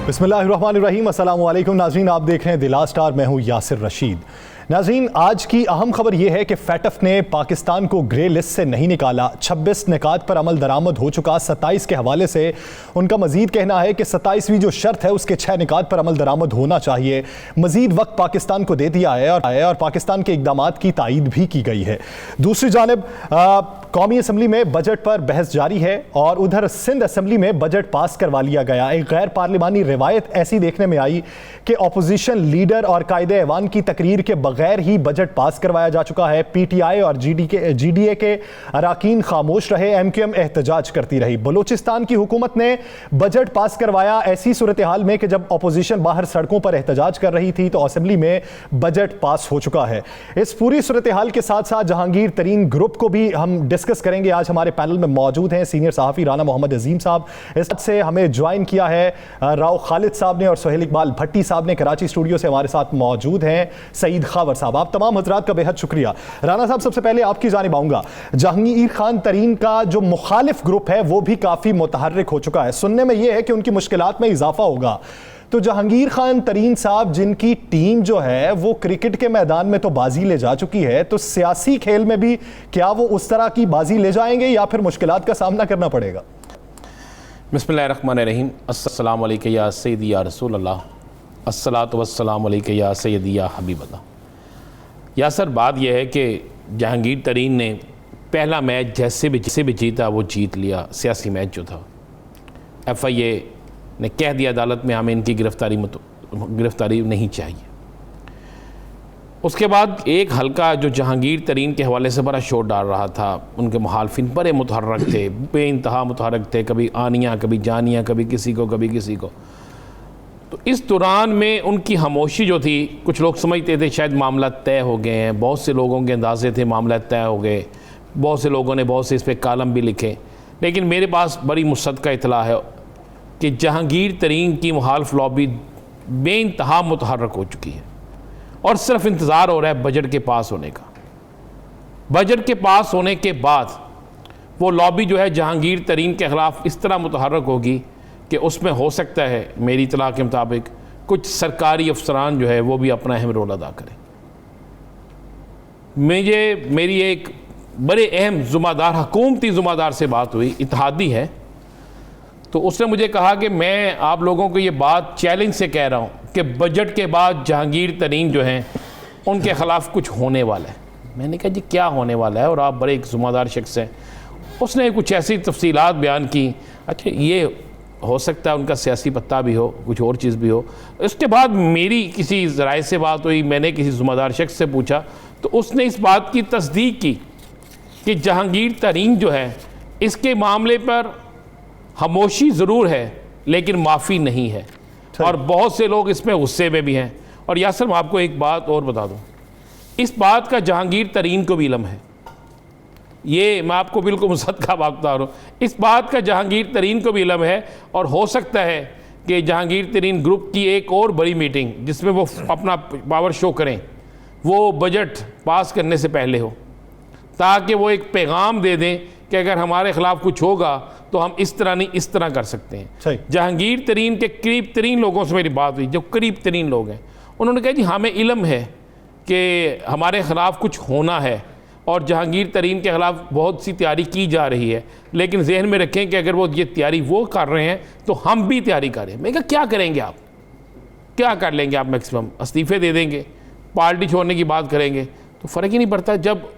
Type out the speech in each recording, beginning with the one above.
बिस्मिल्लाहिर्रहमानिर्रहीम। अस्सलाम वालेकुम नाज़रीन, आप देख रहे हैं द लास्ट आवर। मैं हूं यासिर रशीद। नाज़रीन, आज की अहम खबर यह है कि फैटफ ने पाकिस्तान को ग्रे लिस्ट से नहीं निकाला। 26 निकात पर अमल दरामद हो चुका। 27 के हवाले से उनका मजीद कहना है कि 27वीं जो शर्त है उसके 6 निकात पर अमल दरामद होना चाहिए। मजीद वक्त पाकिस्तान को दे दिया है और पाकिस्तान के इकदामात की तायीद भी की गई है। दूसरी जानिब कौमी असम्बली में बजट पर बहस जारी है और उधर सिंध असम्बली में बजट पास करवा लिया गया। एक गैर पार्लिमानी रिवायत ऐसी देखने में आई कि अपोजिशन लीडर और कायदे ऐवान की तकरीर के बगैर ही बजट पास करवाया जा चुका है। PTI और GDA के अराकीन खामोश रहे। MQM एहतजाज करती रही। बलूचिस्तान की हुकूमत ने बजट पास करवाया ऐसी सूरत हाल में कि जब अपोजिशन बाहर सड़कों पर एहतजाज कर रही थी तो असम्बली में बजट पास हो चुका है। इस पूरी सूरत हाल के साथ साथ जहांगीर तरीन ग्रुप को भी हम डिस्कस करेंगे। आज हमारे पैनल में मौजूद हैं सीनियर सहाफ़ी राना मोहम्मद अजीम साहब। इस से हमें ज्वाइन किया है राव खालिद साहब ने और सोहेल इकबाल भट्टी साहब ने। कराची स्टूडियो से हमारे साथ मौजूद हैं सईद खावर साहब। आप तमाम हजरात का बेहद शुक्रिया। राना साहब, सबसे पहले आपकी जानिब आऊंगा। जहांगीर खान तरीन का जो मुखालिफ ग्रुप है वो भी काफी मुतहर्रिक हो चुका है। सुनने में यह है कि उनकी मुश्किलात में इजाफा होगा। तो जहांगीर खान तरीन साहब, जिनकी टीम जो है वो क्रिकेट के मैदान में तो बाजी ले जा चुकी है, तो सियासी खेल में भी क्या वो उस तरह की बाजी ले जाएंगे या फिर मुश्किलात का सामना करना पड़ेगा? बिस्मिल्लाहिर्रहमानिर्रहीम। अस्सलामु अलैका या सय्यदी या रसूल अल्लाह, अस्सलातु वस्सलामु अलैका या सय्यदी या हबीब अल्लाह। या सर, बात यह है कि जहांगीर तरीन ने पहला मैच जैसे भी जीता वो जीत लिया। सियासी मैच जो था, FIA ने कह दिया अदालत में हमें इनकी गिरफ्तारी नहीं चाहिए। उसके बाद एक हल्का जो जहांगीर तरीन के हवाले से बड़ा शोर डाल रहा था, उनके मुखालफिन बड़े मुतहर्रिक थे, बेइंतहा मुतहर्रिक थे, कभी आनिया कभी जानिया, कभी किसी को। तो इस दौरान में उनकी खामोशी जो थी, कुछ लोग समझते थे शायद मामला तय हो गए हैं। बहुत से लोगों के अंदाजे थे मामला तय हो गए। बहुत से लोगों ने बहुत से इस पर कालम भी लिखे। लेकिन मेरे पास बड़ी मुसद्दका इतला है कि जहांगीर तरीन की मुखालिफ लॉबी बेइंतहा मुतहर्रिक हो चुकी है और सिर्फ इंतज़ार हो रहा है बजट के पास होने का। बजट के पास होने के बाद वो लॉबी जो है जहांगीर तरीन के ख़िलाफ़ इस तरह मुतहर्रिक होगी कि उसमें हो सकता है मेरी इत्तला के मुताबिक कुछ सरकारी अफसरान जो है वो भी अपना अहम रोल अदा करें। मेरी एक बड़े अहम ज़िम्मेदार हुकूमती ज़िम्मेदार से बात हुई, इत्तेहादी है, तो उसने मुझे कहा कि मैं आप लोगों को ये बात चैलेंज से कह रहा हूँ कि बजट के बाद जहांगीर तरीन जो हैं उनके ख़िलाफ़ कुछ होने वाला है। मैंने कहा जी क्या होने वाला है, और आप बड़े एक ज़िम्मेदार शख्स हैं। उसने कुछ ऐसी तफसीलात बयान की। अच्छा, ये हो सकता है उनका सियासी पत्ता भी हो, कुछ और चीज़ भी हो। उसके बाद मेरी किसी ज़राए से बात हुई, मैंने किसी ज़िम्मेदार शख्स से पूछा तो उसने इस बात की तस्दीक की कि जहांगीर तरीन जो है इसके मामले पर खामोशी ज़रूर है लेकिन माफ़ी नहीं है, और बहुत से लोग इसमें गुस्से में भी हैं। और यासर, मैं आपको एक बात और बता दूं, इस बात का जहांगीर तरीन को भी इल्म है। ये मैं आपको बिल्कुल मुसद्दका बात बता रहा हूँ, इस बात का जहांगीर तरीन को भी इल्म है। और हो सकता है कि जहांगीर तरीन ग्रुप की एक और बड़ी मीटिंग जिसमें वो अपना पावर शो करें, वो बजट पास करने से पहले हो, ताकि वो एक पैगाम दे दें कि अगर हमारे ख़िलाफ़ कुछ होगा तो हम इस तरह नहीं इस तरह कर सकते हैं। जहांगीर तरीन के करीब तरीन लोगों से मेरी बात हुई, जो करीब तरीन लोग हैं, उन्होंने कहा जी हमें इल्म है कि हमारे ख़िलाफ़ कुछ होना है और जहांगीर तरीन के ख़िलाफ़ बहुत सी तैयारी की जा रही है, लेकिन जहन में रखें कि अगर वो ये तैयारी वो कर रहे हैं तो हम भी तैयारी करें। मैं कहा क्या करेंगे आप, क्या कर लेंगे आप? मैक्सिमम इस्तीफ़े दे देंगे, पार्टी छोड़ने की बात करेंगे, तो फ़र्क ही नहीं पड़ता। जब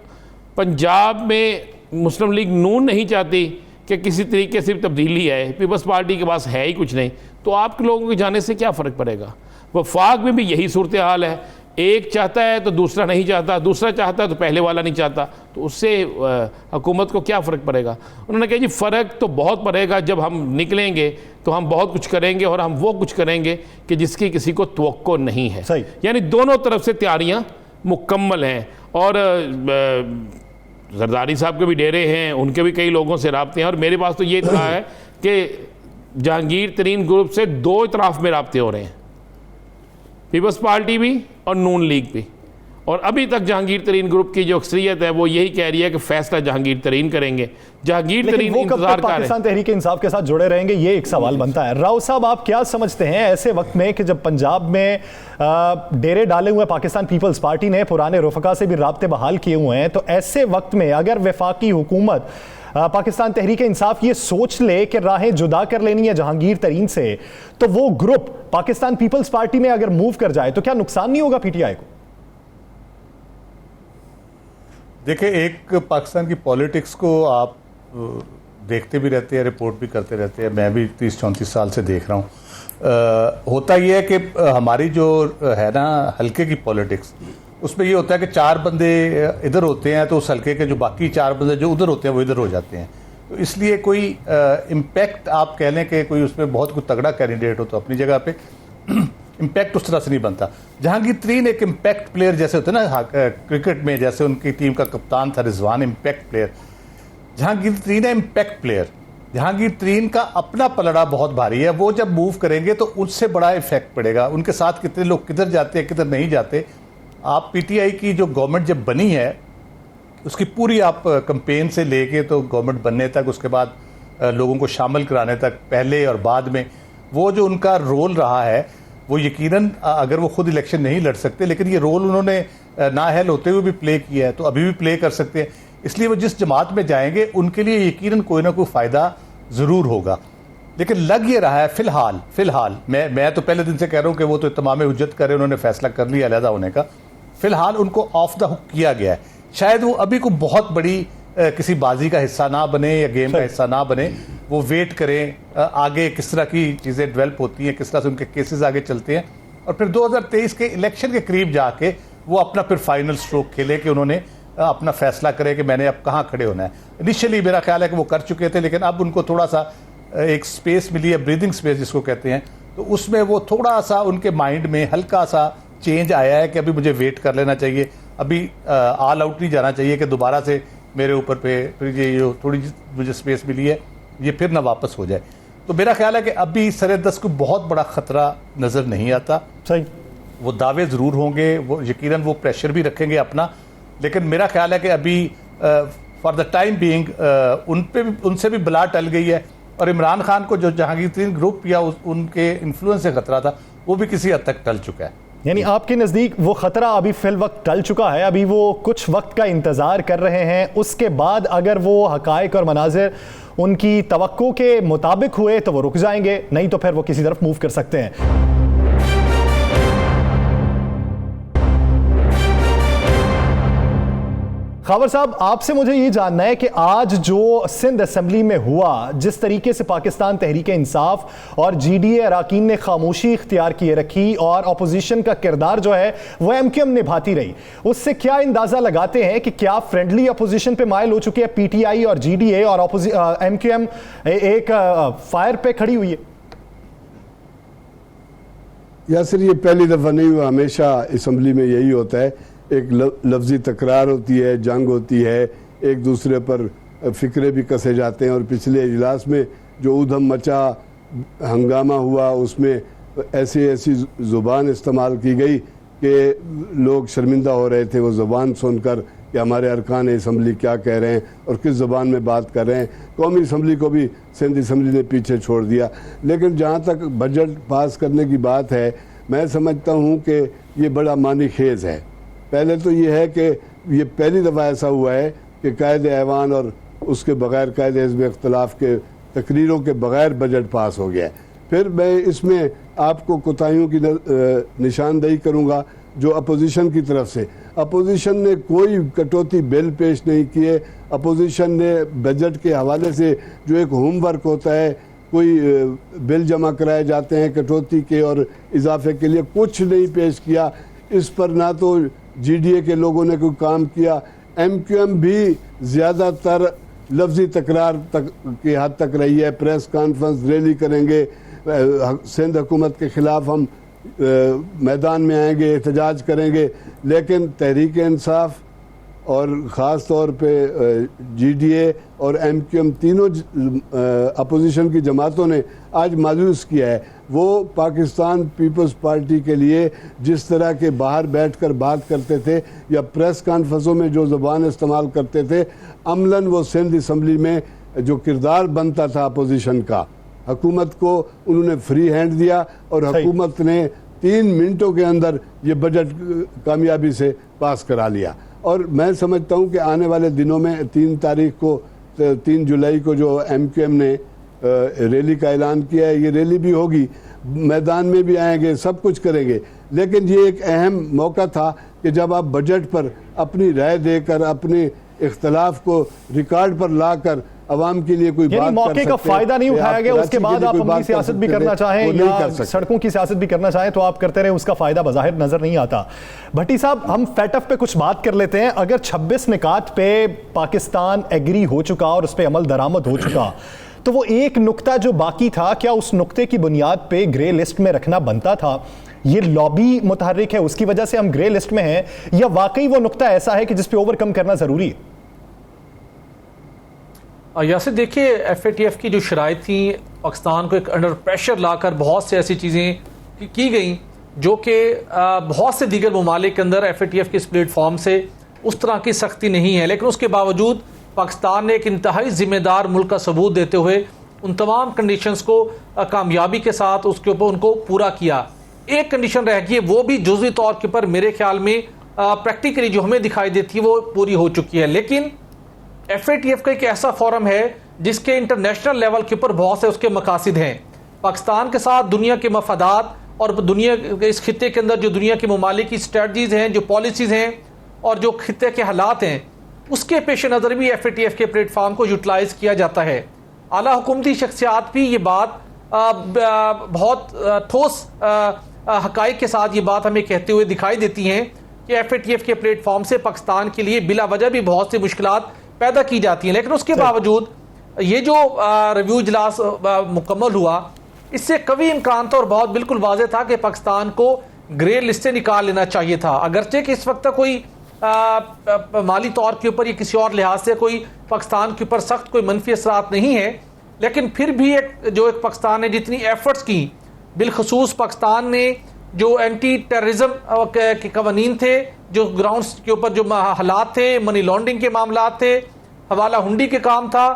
पंजाब में मुस्लिम लीग नून नहीं चाहती कि किसी तरीके से तब्दीली आए, पीपल्स पार्टी के पास है ही कुछ नहीं, तो आपके लोगों के जाने से क्या फ़र्क पड़ेगा? वफाक में भी यही सूरत हाल है। एक चाहता है तो दूसरा नहीं चाहता, दूसरा चाहता है तो पहले वाला नहीं चाहता, तो उससे हुकूमत को क्या फ़र्क पड़ेगा? उन्होंने कहा जी फ़र्क तो बहुत पड़ेगा, जब हम निकलेंगे तो हम बहुत कुछ करेंगे और हम वो कुछ करेंगे कि जिसकी किसी को तवक्को नहीं है। यानी दोनों तरफ से तैयारियाँ मुकम्मल हैं। और जरदारी साहब के भी डेरे हैं, उनके भी कई लोगों से राब्ते हैं, और मेरे पास तो ये इत्तला है कि जहांगीर तरीन ग्रुप से दो इतराफ़ में राब्ते हो रहे हैं, पीपल्स पार्टी भी और नून लीग भी। और अभी तक जहांगीर तरीन ग्रुप की जो अक्सरियत है वो यही कह रही है कि फैसला जहांगीर तरीन करेंगे। जहांगीर तरीन वो कब इंतजार तक कर रहे हैं। पाकिस्तान तहरीक इंसाफ के साथ जुड़े रहेंगे, ये एक सवाल बनता है। राव साहब, आप क्या समझते हैं ऐसे वक्त में कि जब पंजाब में डेरे डाले हुए पाकिस्तान पीपल्स पार्टी ने पुराने रुफका से भी राब्ते बहाल किए हुए हैं, तो ऐसे वक्त में अगर वफाकी हुकूमत पाकिस्तान तहरीक इंसाफ ये सोच ले कि राहें जुदा कर लेनी है जहांगीर तरीन से, तो वो ग्रुप पाकिस्तान पीपल्स पार्टी में अगर मूव कर जाए तो क्या नुकसान नहीं होगा पीटीआई को? देखिए, एक पाकिस्तान की पॉलिटिक्स को आप देखते भी रहते हैं, रिपोर्ट भी करते रहते हैं, मैं भी 30-34 साल से देख रहा हूँ। होता यह है कि हमारी जो है ना हल्के की पॉलिटिक्स, उसमें ये होता है कि 4 बंदे इधर होते हैं तो उस हल्के के जो बाकी 4 बंदे जो उधर होते हैं वो इधर हो जाते हैं। तो इसलिए कोई इम्पैक्ट आप कह लें कि कोई उसमें बहुत कोई तगड़ा कैंडिडेट हो तो अपनी जगह पे इम्पैक्ट उस तरह से नहीं बनता। जहांगीर तरीन एक इम्पैक्ट प्लेयर जैसे होते हैं ना क्रिकेट में, जैसे उनकी टीम का कप्तान था रिजवान, इम्पैक्ट प्लेयर। जहांगीर तरीन है इम्पैक्ट प्लेयर। जहांगीर तरीन का अपना पलड़ा बहुत भारी है, वो जब मूव करेंगे तो उससे बड़ा इफेक्ट पड़ेगा। उनके साथ कितने लोग किधर जाते हैं किधर नहीं जाते। आप पीटीआई की जो गवर्नमेंट जब बनी है उसकी पूरी आप कैंपेन से लेके तो गवर्नमेंट बनने तक, उसके बाद लोगों को शामिल कराने तक, पहले और बाद में, वो जो उनका रोल रहा है वो यकीनन अगर वो खुद इलेक्शन नहीं लड़ सकते लेकिन ये रोल उन्होंने नाअहल होते हुए भी प्ले किया है, तो अभी भी प्ले कर सकते हैं। इसलिए वो जिस जमात में जाएंगे उनके लिए यकीनन कोई ना कोई फ़ायदा ज़रूर होगा। लेकिन लग ये रहा है फ़िलहाल मैं तो पहले दिन से कह रहा हूँ कि वो तो तमाम हुज्जत करे, उन्होंने फैसला कर लिया अलहदा होने का। फ़िलहाल उनको ऑफ द हुक किया गया है। शायद वो अभी कोई बहुत बड़ी किसी बाजी का हिस्सा ना बने या गेम का हिस्सा ना बने, वो वेट करें आगे किस तरह की चीज़ें डेवलप होती हैं, किस तरह से उनके केसेस आगे चलते हैं, और फिर 2023 के इलेक्शन के करीब जाके वो अपना फिर फाइनल स्ट्रोक खेले कि उन्होंने अपना फैसला करे कि मैंने अब कहाँ खड़े होना है। इनिशियली मेरा ख्याल है कि वो कर चुके थे, लेकिन अब उनको थोड़ा सा एक स्पेस मिली है, ब्रीदिंग स्पेस जिसको कहते हैं, तो उसमें वो थोड़ा सा उनके माइंड में हल्का सा चेंज आया है कि अभी मुझे वेट कर लेना चाहिए, अभी ऑल आउट नहीं जाना चाहिए कि दोबारा से मेरे ऊपर पे फिर ये थोड़ी मुझे स्पेस मिली है ये फिर ना वापस हो जाए। तो मेरा ख्याल है कि अभी सर-ए-दस्त को बहुत बड़ा ख़तरा नज़र नहीं आता। सही, वो दावे ज़रूर होंगे, वो यकीनन वो प्रेशर भी रखेंगे अपना, लेकिन मेरा ख्याल है कि अभी फॉर द टाइम बीइंग उनसे भी बला टल गई है। और इमरान खान को जो जहांगीर तरीन ग्रुप या उनके इन्फ्लुएंस से खतरा था वो भी किसी हद तक टल चुका है। यानी आपके नज़दीक वो ख़तरा अभी फिल वक्त टल चुका है, अभी वो कुछ वक्त का इंतज़ार कर रहे हैं, उसके बाद अगर वो हक़ाइक़ और मनाज़िर उनकी तवक्को के मुताबिक हुए तो वो रुक जाएंगे, नहीं तो फिर वो किसी तरफ मूव कर सकते हैं। खबर साहब, आपसे मुझे ये जानना है कि आज जो सिंध असेंबली में हुआ, जिस तरीके से पाकिस्तान तहरीक इंसाफ और जीडीए अरकान ने खामोशी इख्तियार किए रखी और अपोजिशन का किरदार जो है वो एमक्यूएम निभाती रही, उससे क्या अंदाजा लगाते हैं कि क्या फ्रेंडली अपोजिशन पे माइल हो चुके हैं पीटीआई और जीडीए, और एमक्यूएम एक फायर पे खड़ी हुई है? यासिर, ये पहली दफ़ा नहीं हुआ, हमेशा असम्बली में यही होता है, एक लफ्ज़ी तकरार होती है, जंग होती है, एक दूसरे पर फ़िक्रे भी कसे जाते हैं। और पिछले इजलास में जो उधम मचा, हंगामा हुआ, उसमें ऐसी ज़ुबान इस्तेमाल की गई कि लोग शर्मिंदा हो रहे थे वो ज़ुबान सुनकर कि हमारे अरकान असम्बली क्या कह रहे हैं और किस ज़ुबान में बात कर रहे हैं। कौमी असम्बली को भी सिंध असम्बली ने पीछे छोड़ दिया। लेकिन जहाँ तक बजट पास करने की बात है, मैं समझता हूँ कि ये बड़ा मानी खेज़ है। पहले तो ये है कि ये पहली दफ़ा ऐसा हुआ है कि कायदे ऐवान और उसके बग़ैर कायदे हिज़्ब इख्तिलाफ़ के तकरीरों के बग़ैर बजट पास हो गया है। फिर मैं इसमें आपको कोताहियों की निशानदेही करूँगा जो अपोजिशन की तरफ से। अपोजिशन ने कोई कटौती बिल पेश नहीं किए। अपोजिशन ने बजट के हवाले से जो एक होमवर्क होता है, कोई बिल जमा कराए जाते हैं कटौती के और इजाफे के लिए, कुछ नहीं पेश किया। इस पर ना तो जीडीए के लोगों ने कोई काम किया, एमक्यूएम भी ज़्यादातर लफ्ज़ी तकरार तक की हद तक रही है। प्रेस कॉन्फ्रेंस, रैली करेंगे, सिंध हुकूमत के ख़िलाफ़ हम मैदान में आएंगे, एहतजाज करेंगे, लेकिन तहरीक इंसाफ और ख़ास तौर पे GDA और MQM तीनों अपोजिशन की जमातों ने आज मायूस किया है। वो पाकिस्तान पीपल्स पार्टी के लिए जिस तरह के बाहर बैठकर बात करते थे या प्रेस कॉन्फ्रेंसों में जो ज़बान इस्तेमाल करते थे, अमलन वो सिंध असम्बली में जो किरदार बनता था अपोजिशन का, हुकूमत को उन्होंने फ्री हैंड दिया और हुकूमत ने 3 मिनटों के अंदर ये बजट कामयाबी से पास करा लिया। और मैं समझता हूँ कि आने वाले दिनों में 3 जुलाई को जो MQM ने रैली का ऐलान किया है, ये रैली भी होगी, मैदान में भी आएंगे, सब कुछ करेंगे। लेकिन ये एक अहम मौका था कि जब आप बजट पर अपनी राय देकर अपने इख्तलाफ को रिकॉर्ड पर लाकर अवाम के लिए कोई बात मौके का फायदा नहीं उठाया गया, उसके बाद आप अपनी सियासत भी करना चाहें या सड़कों की सियासत भी करना चाहें तो आप करते रहे, उसका फायदा बज़ाहिर नजर नहीं आता। भट्टी साहब, हम फैटफ पे कुछ बात कर लेते हैं। अगर 26 निकात पे पाकिस्तान एग्री हो चुका और उस पर अमल दरामद हो चुका, तो वो एक नुक्ता जो बाकी था, क्या उस नुक्ते की बुनियाद पे ग्रे लिस्ट में रखना बनता था? ये लॉबी मुतहर्रिक है, उसकी वजह से हम ग्रे लिस्ट में हैं, या वाकई वो नुक्ता ऐसा है कि जिस पे ओवरकम करना जरूरी है? यासिर, देखिए, FATF की जो शराइत थी, पाकिस्तान को एक अंडर प्रेशर लाकर बहुत से ऐसी चीज़ें की गई जो कि बहुत से दीगर ममालिक के अंदर FATF के इस प्लेटफॉर्म से उस तरह की सख्ती नहीं है। लेकिन उसके बावजूद पाकिस्तान ने एक इंतहाई जिम्मेदार मुल्क का सबूत देते हुए उन तमाम कंडीशंस को कामयाबी के साथ उसके ऊपर उनको पूरा किया। एक कंडीशन रह गई है, वो भी जुज़वी तौर के ऊपर मेरे ख्याल में प्रैक्टिकली जो हमें दिखाई देती है वो पूरी हो चुकी है। लेकिन FATF का एक ऐसा फोरम है जिसके इंटरनेशनल लेवल के ऊपर बहुत से उसके मकासद हैं। पाकिस्तान के साथ दुनिया के मफादात और दुनिया के इस खित्ते के अंदर जो दुनिया के ममालिक की स्ट्रेटजीज़ हैं, जो पॉलिसीज़ हैं और जो खित्ते के हालात हैं, उसके पेश नज़र भी FATF के प्लेटफॉर्म को यूटिलाइज़ किया जाता है। आला हुकूमती शख्सियात भी ये बात बहुत ठोस हक़ाइक़ के साथ ये बात हमें कहते हुए दिखाई देती हैं कि FATF के प्लेटफॉर्म से पाकिस्तान के लिए बिला वजह भी बहुत सी मुश्किलात पैदा की जाती हैं। लेकिन उसके बावजूद ये जो रिव्यू इजलास मुकम्मल हुआ, इससे कभी इम्कान था और बहुत बिल्कुल वाज़ेह था कि पाकिस्तान को ग्रे लिस्ट से निकाल लेना चाहिए था। अगरचे कि इस वक्त तक कोई माली तौर के ऊपर या किसी और लिहाज से कोई पाकिस्तान के ऊपर सख्त कोई मनफी असरात नहीं है, लेकिन फिर भी एक पाकिस्तान ने जितनी एफर्ट्स की, बिलखसूस पाकिस्तान ने जो एंटी टेररिज्म के कवानीन थे, जो ग्राउंड्स के ऊपर जो हालात थे, मनी लॉन्ड्रिंग के मामला थे, हवाला हुंडी के काम था,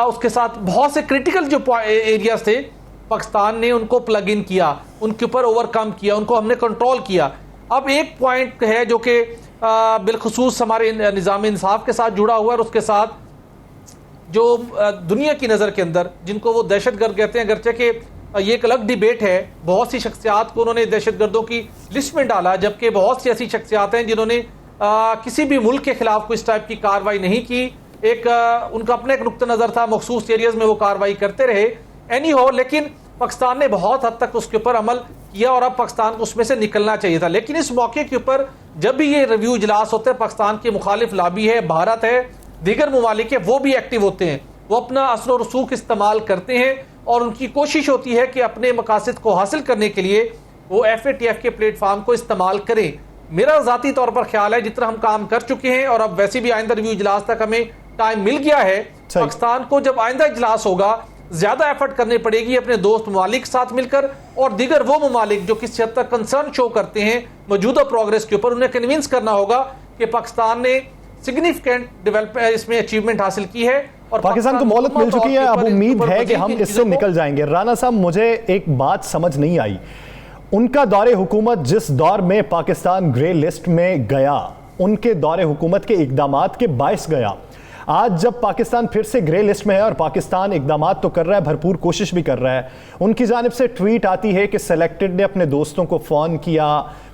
उसके साथ बहुत से क्रिटिकल जो एरियाज थे, पाकिस्तान ने उनको प्लग इन किया, उनके ऊपर ओवरकम किया, उनको हमने कंट्रोल किया। अब एक पॉइंट है जो कि बिलखसूस हमारे निज़ाम इंसाफ के साथ जुड़ा हुआ है और उसके साथ जो दुनिया की नज़र के अंदर जिनको वो दहशतगर्द कहते हैं, अगरचे कि ये एक अलग डिबेट है, बहुत सी शख्सियात को उन्होंने दहशतगर्दों की लिस्ट में डाला, जबकि बहुत सी ऐसी शख्सियात हैं जिन्होंने किसी भी मुल्क के खिलाफ कोई इस टाइप की कार्रवाई नहीं की। उनका अपना एक नुक्ता नज़र था, मखसूस एरियाज में वो कार्रवाई करते रहे। एनी हो, लेकिन पाकिस्तान ने बहुत हद तक उसके ऊपर अमल किया और अब पाकिस्तान को उसमें से निकलना चाहिए था। लेकिन इस मौके के ऊपर जब भी ये रिव्यू इजलास होते हैं, पाकिस्तान के मुखालिफ लॉबी है, भारत है, दीगर ममालिक है, वो भी एक्टिव होते हैं, वो अपना असर और रसूख इस्तेमाल करते हैं और उनकी कोशिश होती है कि अपने मकासद को हासिल करने के लिए वो FATF के प्लेटफॉर्म को इस्तेमाल करें। मेरा ज़ाती तौर पर ख्याल है जितना हम काम कर चुके हैं और अब वैसे भी आइंदा रिव्यू इजलास तक हमें टाइम मिल गया है, पाकिस्तान को जब आइंदा इजलास होगा ज्यादा एफर्ट करनी पड़ेगी अपने दोस्त ममालिक के साथ मिलकर और दीगर वो ममालिक जो किसी हद तक कंसर्न शो करते हैं मौजूदा प्रोग्रेस के ऊपर, उन्हें कन्विंस करना होगा कि पाकिस्तान ने सिग्निफिकेंट डेवलपमेंट इसमें अचीवमेंट हासिल की है और पाकिस्तान को मोहलत मिल चुकी है। अब उम्मीद है कि हम इससे निकल जाएंगे। राना साहब, मुझे एक बात समझ नहीं आई, उनका दौरे हुकूमत जिस दौर में पाकिस्तान ग्रे लिस्ट में गया, उनके दौरे हुकूमत के इकदामात के बायस गया। आज जब पाकिस्तान फिर से ग्रे लिस्ट में है और पाकिस्तान इकदामात तो कर रहा है, भरपूर कोशिश भी कर रहा है, उनकी जानिब से ट्वीट आती है कि सेलेक्टेड ने अपने दोस्तों को फ़ोन किया,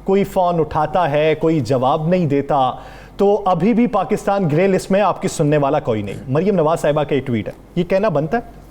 कोई फ़ोन उठाता है, कोई जवाब नहीं देता, तो अभी भी पाकिस्तान ग्रे लिस्ट में, आपकी सुनने वाला कोई नहीं। मरियम नवाज साहिबा का ट्वीट है, ये कहना बनता है?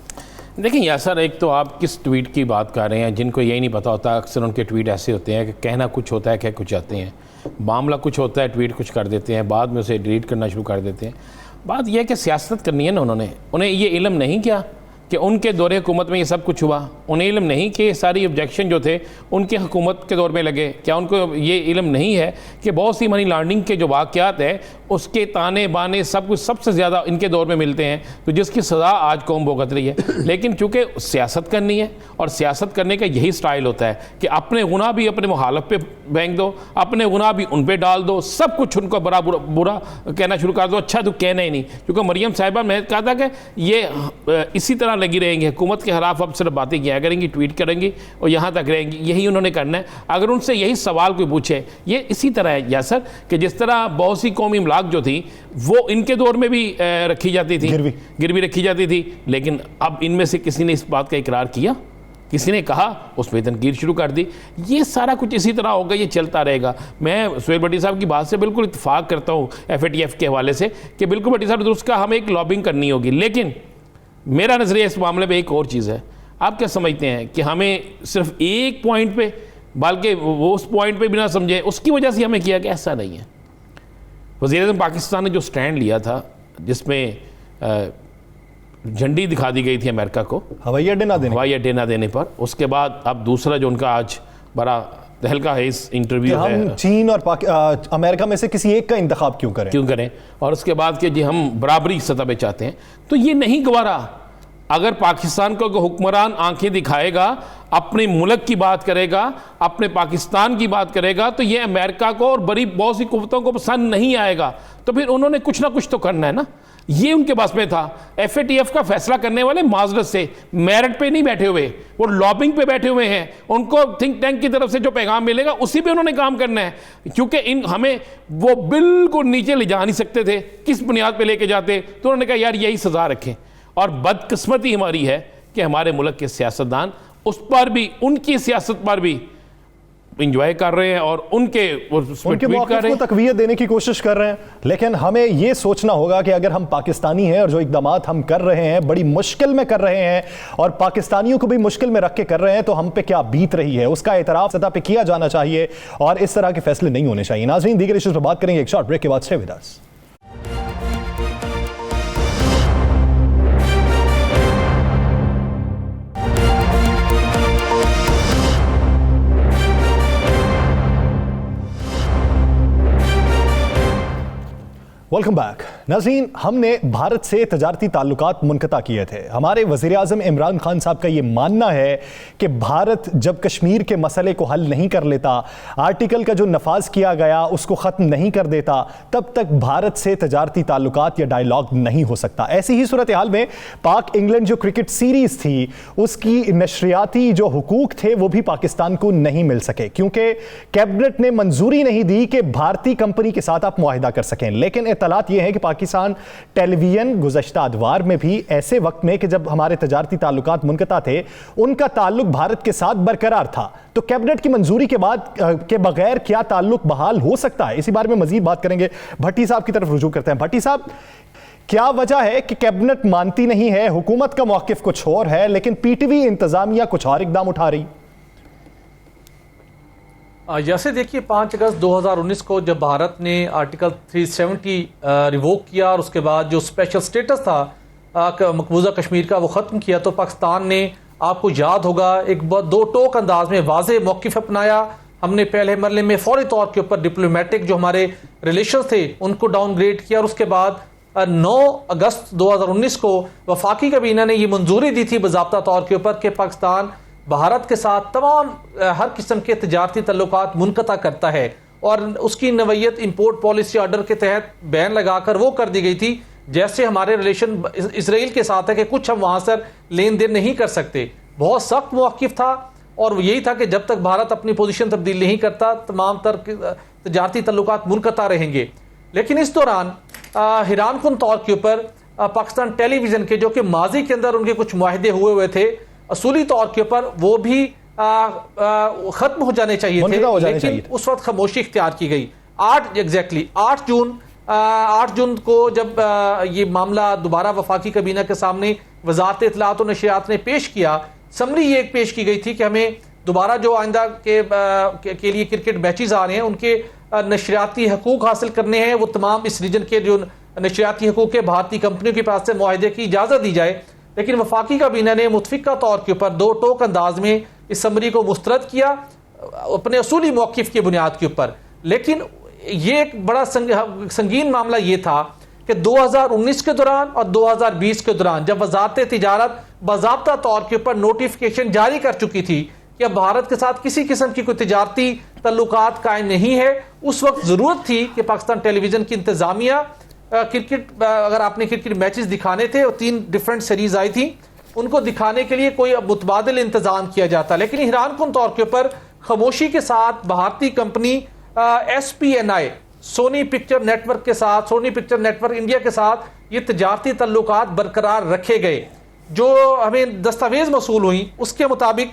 देखिए यासर, एक तो आप किस ट्वीट की बात कर रहे हैं, जिनको यही नहीं पता होता, अक्सर उनके ट्वीट ऐसे होते हैं कि कहना कुछ होता है, कह कुछ जाते हैं, मामला कुछ होता है, ट्वीट कुछ कर देते हैं, बाद में उसे डिलीट करना शुरू कर देते हैं। बात यह है कि सियासत करनी है ना, उन्हें ये इल्म नहीं किया कि उनके दौरे हुकूमत में ये सब कुछ हुआ? उन्हें इल्म नहीं कि ये सारी ऑब्जेक्शन जो थे उनके हुकूमत के दौर में लगे? क्या उनको ये इल्म नहीं है कि बहुत सी मनी लॉन्ड्रिंग के जो वाक़यात हैं उसके ताने बाने सब कुछ सबसे ज़्यादा इनके दौर में मिलते हैं, तो जिसकी सज़ा आज कौम भुगत रही है? लेकिन चूँकि सियासत करनी है और सियासत करने का यही स्टाइल होता है कि अपने गुनाह भी अपने मुखालफ पे फेंक दो, अपने गुनाह भी उन पे डाल दो, सब कुछ उनको बुरा बुरा कहना शुरू कर दो, अच्छा तो कहना ही नहीं। क्योंकि मरियम साहिबा ने कहा था कि ये इसी तरह लगी रहेंगी, हुकूमत के खिलाफ अब सिर्फ बातें किया करेंगी, ट्वीट करेंगी और यहाँ तक रहेंगी, यही उन्होंने करना है। अगर उनसे यही सवाल कोई पूछे, ये इसी तरह है यासर कि जिस तरह बहुत सी कौमी इमलाक जो थी वो इनके दौर में भी रखी जाती थी, गिरवी रखी जाती थी, लेकिन अब इनमें से किसी ने इस बात का इकरार किया? किसी ने कहा? उस पर तनकीद शुरू कर दी। ये सारा कुछ इसी तरह होगा, ये चलता रहेगा। मैं सुहेल भट्टी साहब की बात से बिल्कुल इत्तेफाक करता हूँ FATF के हवाले से कि बिल्कुल भट्टी साहब दुरुस्त का हमें एक लॉबिंग करनी होगी, लेकिन मेरा नज़रिया इस मामले में एक और चीज़ है। आप क्या समझते हैं कि हमें सिर्फ एक पॉइंट पे, बल्कि वो उस पॉइंट पे भी ना समझे उसकी वजह से हमें किया कि ऐसा नहीं है? वज़ीर-ए-आज़म पाकिस्तान ने जो स्टैंड लिया था जिसमें झंडी दिखा दी गई थी अमेरिका को हवाई अड्डे ना देने पर, उसके बाद अब दूसरा जो उनका आज बड़ा तहलका है इस इंटरव्यू है, हम चीन और अमेरिका में से किसी एक का इंतखाब क्यों करें, और उसके बाद कि जी हम बराबरी सतह पे चाहते हैं, तो ये नहीं गवारा। अगर पाकिस्तान को हुक्मरान आंखें दिखाएगा, अपने मुल्क की बात करेगा, अपने पाकिस्तान की बात करेगा, तो ये अमेरिका को और बड़ी बहुत सी कुव्वतों को पसंद नहीं आएगा। तो फिर उन्होंने कुछ ना कुछ तो करना है ना। ये उनके पास में था। FATF का फैसला करने वाले माजरत से मेरिट पे नहीं बैठे हुए, वो लॉबिंग पे बैठे हुए हैं। उनको थिंक टैंक की तरफ से जो पैगाम मिलेगा उसी पे उन्होंने काम करना है, क्योंकि हमें वो बिल्कुल नीचे ले जा नहीं सकते थे। किस बुनियाद पे लेके जाते? तो उन्होंने कहा यार यही सजा रखें। और बदकिस्मती हमारी है कि हमारे मुल्क के सियासतदान उस पर भी, उनकी सियासत पर भी इंजॉय कर रहे हैं और उनके मौक़िफ़ को तक़वियत देने की कोशिश कर रहे हैं। लेकिन हमें यह सोचना होगा कि अगर हम पाकिस्तानी हैं और जो इक़दामात हम कर रहे हैं बड़ी मुश्किल में कर रहे हैं और पाकिस्तानियों को भी मुश्किल में रख के कर रहे हैं, तो हम पे क्या बीत रही है उसका एतराफ़ सतह पे किया जाना चाहिए और इस तरह के फैसले नहीं होने चाहिए। नाज़रीन, दीगर इश्यूज़ पर बात करेंगे एक शॉर्ट ब्रेक के बाद। Stay with us. Welcome back. नाज़रीन, हमने भारत से तजारती ताल्लुकात मुनक़ता किए थे। हमारे वज़ीर-ए-आज़म इमरान खान साहब का ये मानना है कि भारत जब कश्मीर के मसले को हल नहीं कर लेता, आर्टिकल का जो नफाज किया गया उसको ख़त्म नहीं कर देता, तब तक भारत से तजारती ताल्लुकात या डायलॉग नहीं हो सकता। ऐसी ही सूरत हाल में पाक इंग्लैंड जो क्रिकेट सीरीज़ थी उसकी नशरियाती जो हुकूक थे वो भी पाकिस्तान को नहीं मिल सके, क्योंकि कैबिनेट ने मंजूरी नहीं दी कि भारतीय कंपनी के साथ आप मुआहिदा कर सकें। लेकिन इत्तलात यह है कि पाकिस्तान टेलीविजन गुज़श्ता अदवार में भी ऐसे वक्त में कि जब हमारे तजारती ताल्लुकात मुनक़ता थे, उनका ताल्लुक भारत के साथ बरकरार था। तो कैबिनेट की मंजूरी के बाद के बगैर क्या ताल्लुक बहाल हो सकता है? इसी बारे में मजीद बात करेंगे। भट्टी साहब की तरफ रुजू करते हैं। भट्टी साहब, क्या वजह है कि कैबिनेट मानती नहीं है, हुकूमत का मौक़िफ़ कुछ और है लेकिन PTV इंतजामिया कुछ और इकदाम उठा रही? जैसे देखिए 5 अगस्त 2019 को जब भारत ने आर्टिकल 370 रिवोक किया और उसके बाद जो स्पेशल स्टेटस था मकबूजा कश्मीर का वो ख़त्म किया, तो पाकिस्तान ने, आपको याद होगा, एक दो टोक अंदाज में वाज़े मौक़िफ़ अपनाया। हमने पहले मरले में फौरी तौर के ऊपर डिप्लोमेटिक जो हमारे रिलेशन थे उनको डाउनग्रेड किया और उसके बाद 9 अगस्त 2019 को वफाकी काबीना ने ये मंजूरी दी थी बाज़ाब्ता तौर के ऊपर कि पाकिस्तान भारत के साथ तमाम हर किस्म के तजारती तल्लुकात मुनक़ता करता है, और उसकी नवैयत इंपोर्ट पॉलिसी ऑर्डर के तहत बैन लगाकर वो कर दी गई थी। जैसे हमारे रिलेशन इसराइल के साथ है कि कुछ हम वहाँ से लेन देन नहीं कर सकते, बहुत सख्त मौक़िफ़ था और यही था कि जब तक भारत अपनी पोजीशन तब्दील नहीं करता तमाम तजारती तल्लुकात मुनक़ता रहेंगे। लेकिन इस दौरान हैरानकुन तौर के ऊपर पाकिस्तान टेलीविज़न के, जो कि माजी के अंदर उनके कुछ मुआहदे हुए थे, असूली तौर के ऊपर वो भी ख़त्म हो जाने चाहिए थे, लेकिन उस वक्त खामोशी इख्तियार की गई। 8 जून को जब ये मामला दोबारा वफाकी काबीना के सामने वज़ारत इत्तलात और नशरियात ने पेश किया, समरी ये पेश की गई थी कि हमें दोबारा जो आइंदा के लिए क्रिकेट मैचेस आ रहे हैं उनके नशरियाती हकूक हासिल करने हैं, वो तमाम इस रीजन के जो नशरियाती हकूक है भारतीय कंपनियों के पास से मुआहदे की इजाज़त दी जाए। लेकिन वफाकी काबीना ने मुतफिका तौर के ऊपर दो टोक अंदाज में इस समरी को मुस्तरद किया अपने असूली मौक़िफ़ की बुनियाद के ऊपर। लेकिन ये एक बड़ा संगीन मामला ये था कि 2019 के दौरान और 2020 के दौरान जब वजारत तिजारत बाज़ाब्ता तौर के ऊपर नोटिफिकेशन जारी कर चुकी थी कि अब भारत के साथ किसी किस्म की कोई तिजारती तल्लुकात कायम नहीं है, उस वक्त ज़रूरत थी कि पाकिस्तान टेलीविज़न की इंतज़ामिया क्रिकेट, अगर आपने क्रिकेट मैचेस दिखाने थे और 3 डिफरेंट सीरीज आई थी, उनको दिखाने के लिए कोई मुतबादिल इंतज़ाम किया जाता। लेकिन हैरानकुन तौर के ऊपर खामोशी के साथ भारतीय company SPNI Sony picture network के साथ, सोनी पिक्चर नेटवर्क इंडिया के साथ ये तजारती तल्लुकात बरकरार रखे गए। जो हमें दस्तावेज मसूल हुई उसके मुताबिक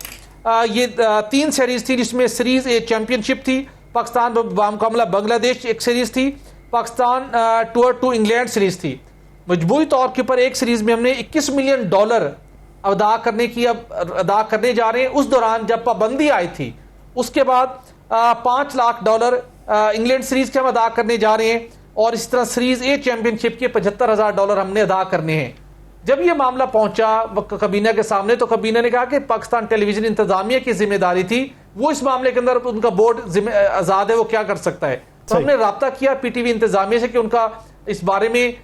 ये 3 सीरीज थी, जिसमें सीरीज ए चैंपियनशिप थी, पाकिस्तान बामुकाबला बांग्लादेश एक सीरीज थी, Pakistan tour to England series थी। मजबूरी तौर के ऊपर एक सीरीज में हमने $21 मिलियन अदा करने जा रहे हैं। उस दौरान जब पाबंदी आई थी उसके बाद $5 लाख इंग्लैंड सीरीज के हम अदा करने जा रहे हैं, और इस तरह सीरीज ए चैंपियनशिप के $75,000 हमने अदा करने हैं। जब यह मामला पहुंचा कबीना के सामने तो कबीना ने कहा कि पाकिस्तान टेलीविजन इंतजामिया की जिम्मेदारी थी, वो इस मामले के अंदर उनका बोर्ड आजाद है, वो क्या कर सकता है। तो हमने राब्ता किया PTV इंतजामिया से कि उनका इस बारे में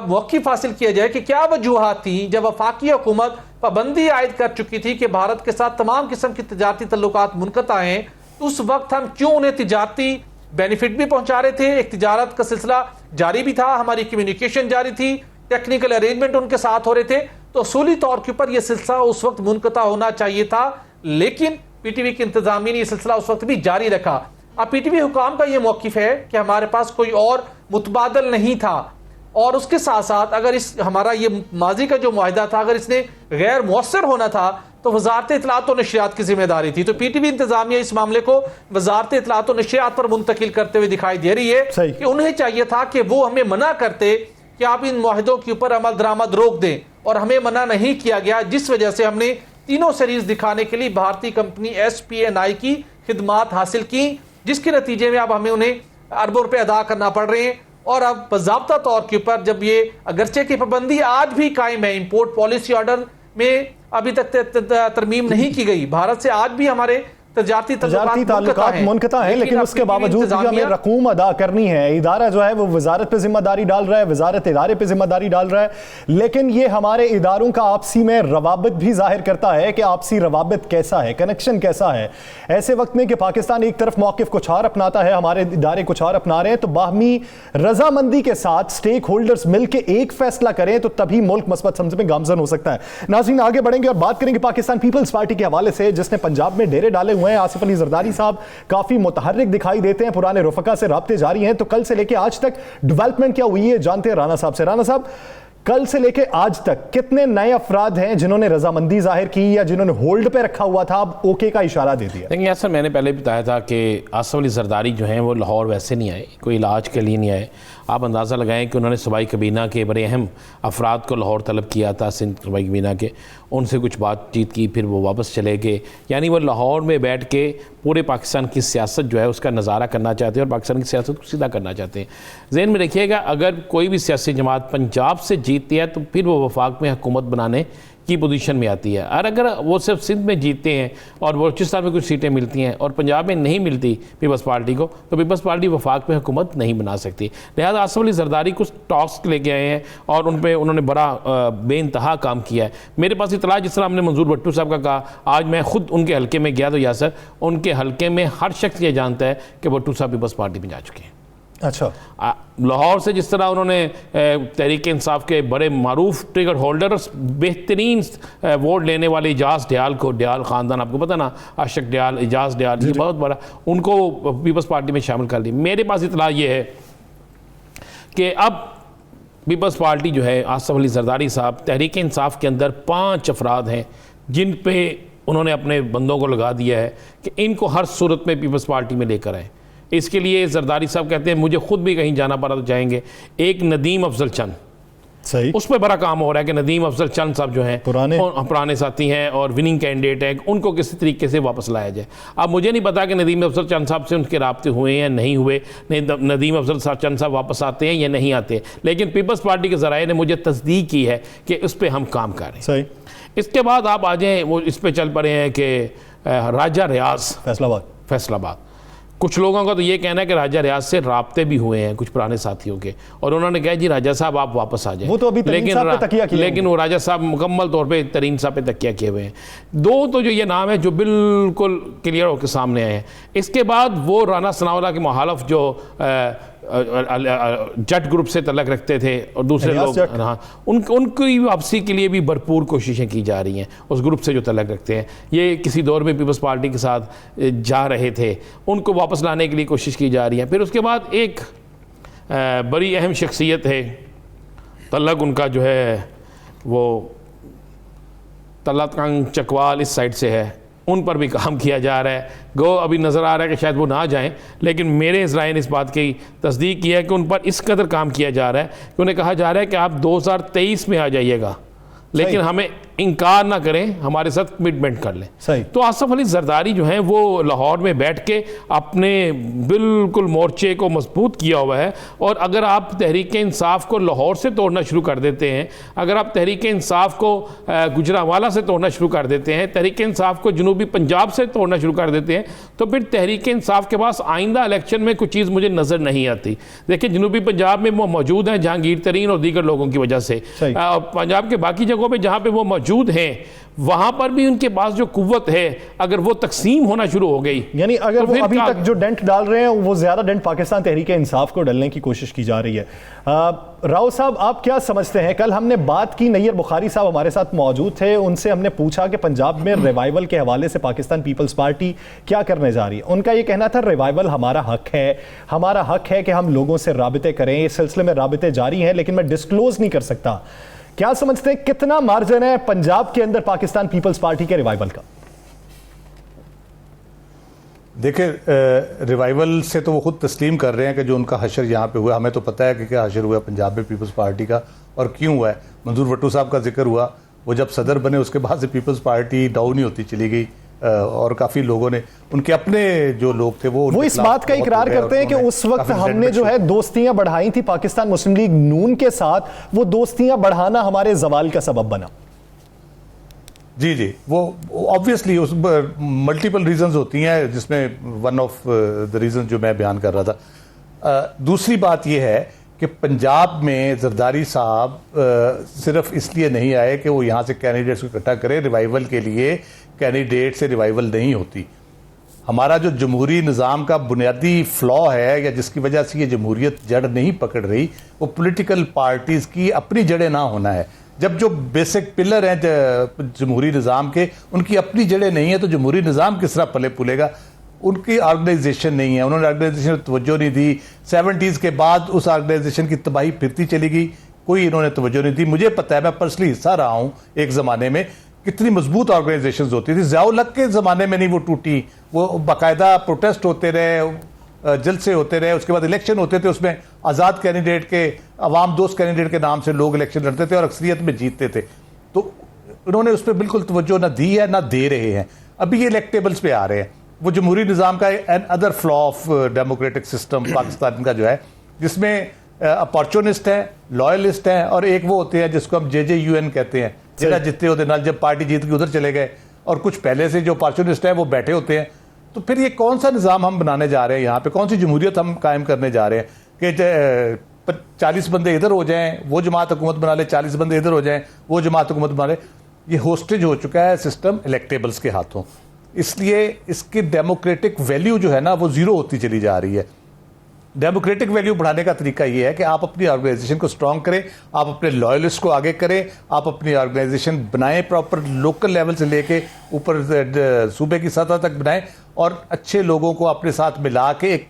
मौक़िफ़ हासिल किया जाए कि क्या वजूहात थी जब वफाकी हुकूमत पाबंदी आयद कर चुकी थी कि भारत के साथ तमाम किस्म की तजारती तल्लुकात मुनक़ता हैं, तो उस वक्त हम क्यों उन्हें तजारती बेनिफिट भी पहुंचा रहे थे, एक तिजारत का सिलसिला जारी भी था, हमारी कम्युनिकेशन जारी थी, टेक्निकल अरेंजमेंट उनके साथ हो रहे थे। तो असूली तौर के ऊपर यह सिलसिला उस वक्त मुनक़ता होना चाहिए था, लेकिन PTV की इंतजामिया ने यह सिलसिला उस वक्त भी जारी रखा। अब PTV हुकाम का यह मौक़िफ़ है कि हमारे पास कोई और मुतबादल नहीं था, और उसके साथ साथ अगर इस हमारा ये माजी का जो मुआहिदा था अगर इसने गैर मौसर होना था तो वजारत इत्तलात और नशरियात की जिम्मेदारी थी। तो PTV इंतजामिया इस मामले को वजारत इत्तलात और नशरियात पर मुंतकिल करते हुए दिखाई दे रही है कि उन्हें चाहिए था कि वो हमें मना करते कि आप इन मुआहिदों के ऊपर अमल दरामद रोक दें, और हमें मना नहीं किया गया, जिस वजह से हमने तीनों सीरीज दिखाने के लिए भारतीय कंपनी SPNI की खिदमात हासिल की, जिसके नतीजे में अब हमें उन्हें अरबों रुपए अदा करना पड़ रहे हैं। और अब बाज़ाब्ता तौर के ऊपर जब ये अगरचे की पाबंदी आज भी कायम है, इंपोर्ट पॉलिसी ऑर्डर में अभी तक तरमीम नहीं की गई, भारत से आज भी हमारे तजारती ताल्लुकात मुनक़ता है, लेकिन उसके बावजूद हमें रकूम अदा करनी है। इदारा जो है वो वजारत पे जिम्मेदारी डाल रहा है, वजारत इदारे पे जिम्मेदारी डाल रहा है, लेकिन ये हमारे इदारों का आपसी में रवाबत भी जाहिर करता है कि आपसी रवाबत कैसा है, कनेक्शन कैसा है। ऐसे वक्त में कि पाकिस्तान एक तरफ मौक़िफ़ कुछ और अपनाता है, हमारे इदारे कुछ और अपना रहे हैं, तो बाहमी रजामंदी के साथ स्टेक होल्डर्स मिलकर एक फैसला करें तो तभी मुल्क मस्बत समझ में गामजन हो सकता है। नाज़रीन, आगे बढ़ेंगे और बात करेंगे पाकिस्तान पीपल्स पार्टी के हवाले से, जिसने पंजाब में डेरे डाले हुए हैं। आसिफ अली जरदारी साहब काफी मुतहर्रिक दिखाई देते हैं, पुराने रुफका से राब्ते जारी हैं। तो कल से लेके आज तक डेवलपमेंट क्या हुई है जानते हैं राना साहब से। राना साहब, कल से लेके आज तक कितने नए अफराद हैं जिन्होंने रजामंदी जाहिर की या जिन्होंने होल्ड पे रखा हुआ था, अब ओके का इशारा दे दिया? लेकिन सर, मैंने पहले बताया था कि आसिफ अली जरदारी जो हैं वो लाहौर वैसे नहीं आए, कोई इलाज के लिए नहीं आए। आप अंदाज़ा लगाएं कि उन्होंने सूबाई कबीना के बड़े अहम अफराद को लाहौर तलब किया था, सिंध सूबाई कबीना के, उनसे कुछ बातचीत की, फिर वो वापस चले गए। यानी वो लाहौर में बैठ के पूरे पाकिस्तान की सियासत जो है उसका नज़ारा करना चाहते हैं और पाकिस्तान की सियासत को सीधा करना चाहते हैं। ज़हन में रखिएगा, अगर कोई भी सियासी जमात पंजाब से जीतती है तो फिर वो वफाक में हुकूमत बनाने की पोजीशन में आती है, और अगर वो सिर्फ सिंध में जीतते हैं और बलूचिस्तान में कुछ सीटें मिलती हैं और पंजाब में नहीं मिलती पीपल्स पार्टी को, तो पीपल्स पार्टी वफाक में हुकूमत नहीं बना सकती। लिहाजा आसिफ अली जरदारी कुछ टॉक्स लेके आए हैं और उन पर उन्होंने बड़ा बेइंतहा काम किया है। मेरे पास इतला, जिस तरह हमने मंजूर भट्टू साहब का कहा, आज मैं खुद उनके हल्के में गया तो यासर, उनके हल्के में हर शख्स ये जानता है कि भट्टू साहब पीपल्स पार्टी में जा चुके हैं। अच्छा, लाहौर से जिस तरह उन्होंने तहरीक इंसाफ के बड़े मारूफ टिकट होल्डर, बेहतरीन वोट लेने वाले एजाज डियाल को, डियाल ख़ानदान आपको पता ना, आशिक डियाल, एजाज डियाल, ये बहुत बड़ा, उनको पीपल्स पार्टी में शामिल कर लिया। मेरे पास इतला ये है कि अब पीपल्स पार्टी जो है, आसिफ अली जरदारी साहब, तहरीक इंसाफ के अंदर 5 अफराद हैं जिन पे उन्होंने अपने बंदों को लगा दिया है कि इनको हर सूरत में पीपल्स पार्टी में लेकर आए। इसके लिए जरदारी साहब कहते हैं मुझे खुद भी कहीं जाना पड़ा तो जाएंगे। एक नदीम अफजल चंद, सही। उस पर बड़ा काम हो रहा है कि नदीम अफजल चंद साहब जो हैं पुराने साथी हैं और विनिंग कैंडिडेट हैं, उनको किसी तरीके से वापस लाया जाए। अब मुझे नहीं पता कि नदीम अफजल चंद साहब से उनके राब्ते हुए या नहीं हुए, नदीम अफजल चंद साहब वापस आते हैं या नहीं आते, लेकिन पीपल्स पार्टी के ज़राए ने मुझे तस्दीक की है कि उस पर हम काम कर रहे हैं। सही। इसके बाद आप आ जाएँ, वो इस पर चल पड़े हैं कि राजा रियाज फैसलाबाद। कुछ लोगों का तो ये कहना है कि राजा रियाज से राब्ते भी हुए हैं कुछ पुराने साथियों के, और उन्होंने कहा जी राजा साहब आप वापस आ जाएं। वो तो अभी लेकिन वो राजा साहब मुकम्मल तौर पे तरीन साहब पे तकिया किए हुए हैं। दो तो जो ये नाम है जो बिल्कुल क्लियर होकर सामने आए हैं। इसके बाद वो राना सनाउल्लाह के मुखालिफ जो जट ग्रुप से तल्लक रखते थे और दूसरे लोग, हाँ, उनकी वापसी के लिए भी भरपूर कोशिशें की जा रही हैं। उस ग्रुप से जो तल्लक रखते हैं, ये किसी दौर में पीपल्स पार्टी के साथ जा रहे थे, उनको वापस लाने के लिए कोशिश की जा रही है। फिर उसके बाद एक बड़ी अहम शख्सियत है, तल्लक उनका जो है वो तल्लक चकवाल इस साइड से है, उन पर भी काम किया जा रहा है। गो अभी नज़र आ रहा है कि शायद वो ना जाएं, लेकिन मेरे इज़राए ने इस बात की तस्दीक की है कि उन पर इस कदर काम किया जा रहा है कि उन्हें कहा जा रहा है कि आप 2023 में आ जाइएगा, लेकिन हमें इनकार ना करें, हमारे साथ कमिटमेंट कर लें। सही। तो आसफ अली जरदारी जो हैं वो लाहौर में बैठ के अपने बिल्कुल मोर्चे को मजबूत किया हुआ है, और अगर आप तहरीक इंसाफ को लाहौर से तोड़ना शुरू कर देते हैं, अगर आप तहरीक इंसाफ को गुजरांवाला से तोड़ना शुरू कर देते हैं, तहरीक इंसाफ को जनूबी पंजाब से तोड़ना शुरू कर देते हैं, तो फिर तहरीक इंसाफ के पास आइंदा इलेक्शन में कुछ चीज़ मुझे नज़र नहीं आती। देखिए जनूबी पंजाब में वो मौजूद हैं जहांगीर तरीन और दीगर लोगों की वजह से, पंजाब के बाकी जगहों पर जहाँ पर वो मौजूद हैं वहां पर भी उनके पास जो कुव्वत है, अगर वो तकसीम होना शुरू हो गई, यानी अगर तो वो अभी तक जो डेंट डाल रहे हैं वो ज्यादा डेंट पाकिस्तान तहरीक इंसाफ को डालने की कोशिश की जा रही है। राव साहब, आप क्या समझते हैं? कल हमने बात की, नैयर बुखारी साहब हमारे साथ मौजूद थे, उनसे हमने पूछा कि पंजाब में रिवाइवल के हवाले से पाकिस्तान पीपल्स पार्टी क्या करने जा रही है। उनका ये कहना था रिवाइवल हमारा हक है, हमारा हक है कि हम लोगों से राबिते करें, इस सिलसिले में राबिते जारी हैं, लेकिन मैं डिस्क्लोज नहीं कर सकता। क्या समझते हैं कितना मार्जिन है पंजाब के अंदर पाकिस्तान पीपल्स पार्टी के रिवाइवल का? देखिए, रिवाइवल से तो वो खुद तस्लीम कर रहे हैं कि जो उनका हशर यहाँ पे हुआ, हमें तो पता है कि क्या हशर हुआ पंजाब में पीपल्स पार्टी का और क्यों हुआ है। मंजूर भट्टू साहब का जिक्र हुआ, वो जब सदर बने उसके बाद से पीपल्स पार्टी डाउन ही होती चली गई, और काफ़ी लोगों ने, उनके अपने जो लोग थे वो इस बात का इकरार करते हैं कि उस वक्त हमने जो है दोस्तियां बढ़ाई थी पाकिस्तान मुस्लिम लीग नून के साथ, वो दोस्तियां बढ़ाना हमारे जवाल का सबब बना। जी, वो ऑब्वियसली उस मल्टीपल रीजंस होती हैं, जिसमें वन ऑफ द रीजन जो मैं बयान कर रहा था। दूसरी बात यह है कि पंजाब में जरदारी साहब सिर्फ इसलिए नहीं आए कि वो यहाँ से कैंडिडेट्स को इकट्ठा करें। रिवाइवल के लिए कैंडिडेट से रिवाइवल नहीं होती। हमारा जो जमहूरी निज़ाम का बुनियादी फ्लॉ है, या जिसकी वजह से ये जमहूरियत जड़ नहीं पकड़ रही, वो पॉलिटिकल पार्टीज़ की अपनी जड़ें ना होना है। जब जो बेसिक पिलर हैं जमहूरी निज़ाम के, उनकी अपनी जड़ें नहीं है, तो जमहूरी निज़ाम किस तरह पले पुलेगा? उनकी ऑर्गेनाइजेशन नहीं है, उन्होंने ऑर्गेनाइजेशन तवज्जो नहीं दी। 70s के बाद उस ऑर्गेनाइजेशन की तबाही फिरती चली गई, कोई इन्होंने तवज्जो नहीं दी। मुझे पता है, मैं पर्सनली हिस्सा रहा हूँ एक ज़माने में, कितनी मजबूत ऑर्गेनाइजेशंस होती थी। ज़ियाउल हक के ज़माने में नहीं वो टूटी, वो बाकायदा प्रोटेस्ट होते रहे, जलसे होते रहे, उसके बाद इलेक्शन होते थे, उसमें आज़ाद कैंडिडेट के, अवाम दोस्त कैंडिडेट के नाम से लोग इलेक्शन लड़ते थे और अक्सरियत में जीतते थे। तो उन्होंने उस पर बिल्कुल तवज्जो ना दी है, ना दे रहे हैं। अभी ये इलेक्टेबल्स पे आ रहे हैं। वो जमहूरी निज़ाम का another flaw of democratic system Pakistan का जो है, जिसमें अपॉर्चुनिस्ट हैं, लॉयलिस्ट हैं, और एक वो होते हैं जिसको हम JJUN कहते हैं, जितना जितने होते नाल, जब पार्टी जीत के उधर चले गए, और कुछ पहले से जो अपॉर्चुनिस्ट हैं वो बैठे होते हैं। तो फिर ये कौन सा निज़ाम हम बनाने जा रहे हैं यहाँ पे? कौन सी जमहूरियत हम कायम करने जा रहे हैं कि 40 बंदे इधर हो जाएं, वो जमात हुकूमत बना ले, 40 बंदे इधर हो जाएं, वो जमात हुकूमत बना ले? ये होस्टेज हो चुका है सिस्टम इलेक्टेबल्स के हाथों। इसलिए इसकी डेमोक्रेटिक वैल्यू जो है ना, वो ज़ीरो होती चली जा रही है। डेमोक्रेटिक वैल्यू बढ़ाने का तरीका ये है कि आप अपनी ऑर्गेनाइजेशन को स्ट्रॉन्ग करें, आप अपने लॉयलिस्ट को आगे करें, आप अपनी ऑर्गेनाइजेशन बनाएं, प्रॉपर लोकल लेवल से लेके ऊपर सूबे की सतह तक बनाएं, और अच्छे लोगों को अपने साथ मिला के एक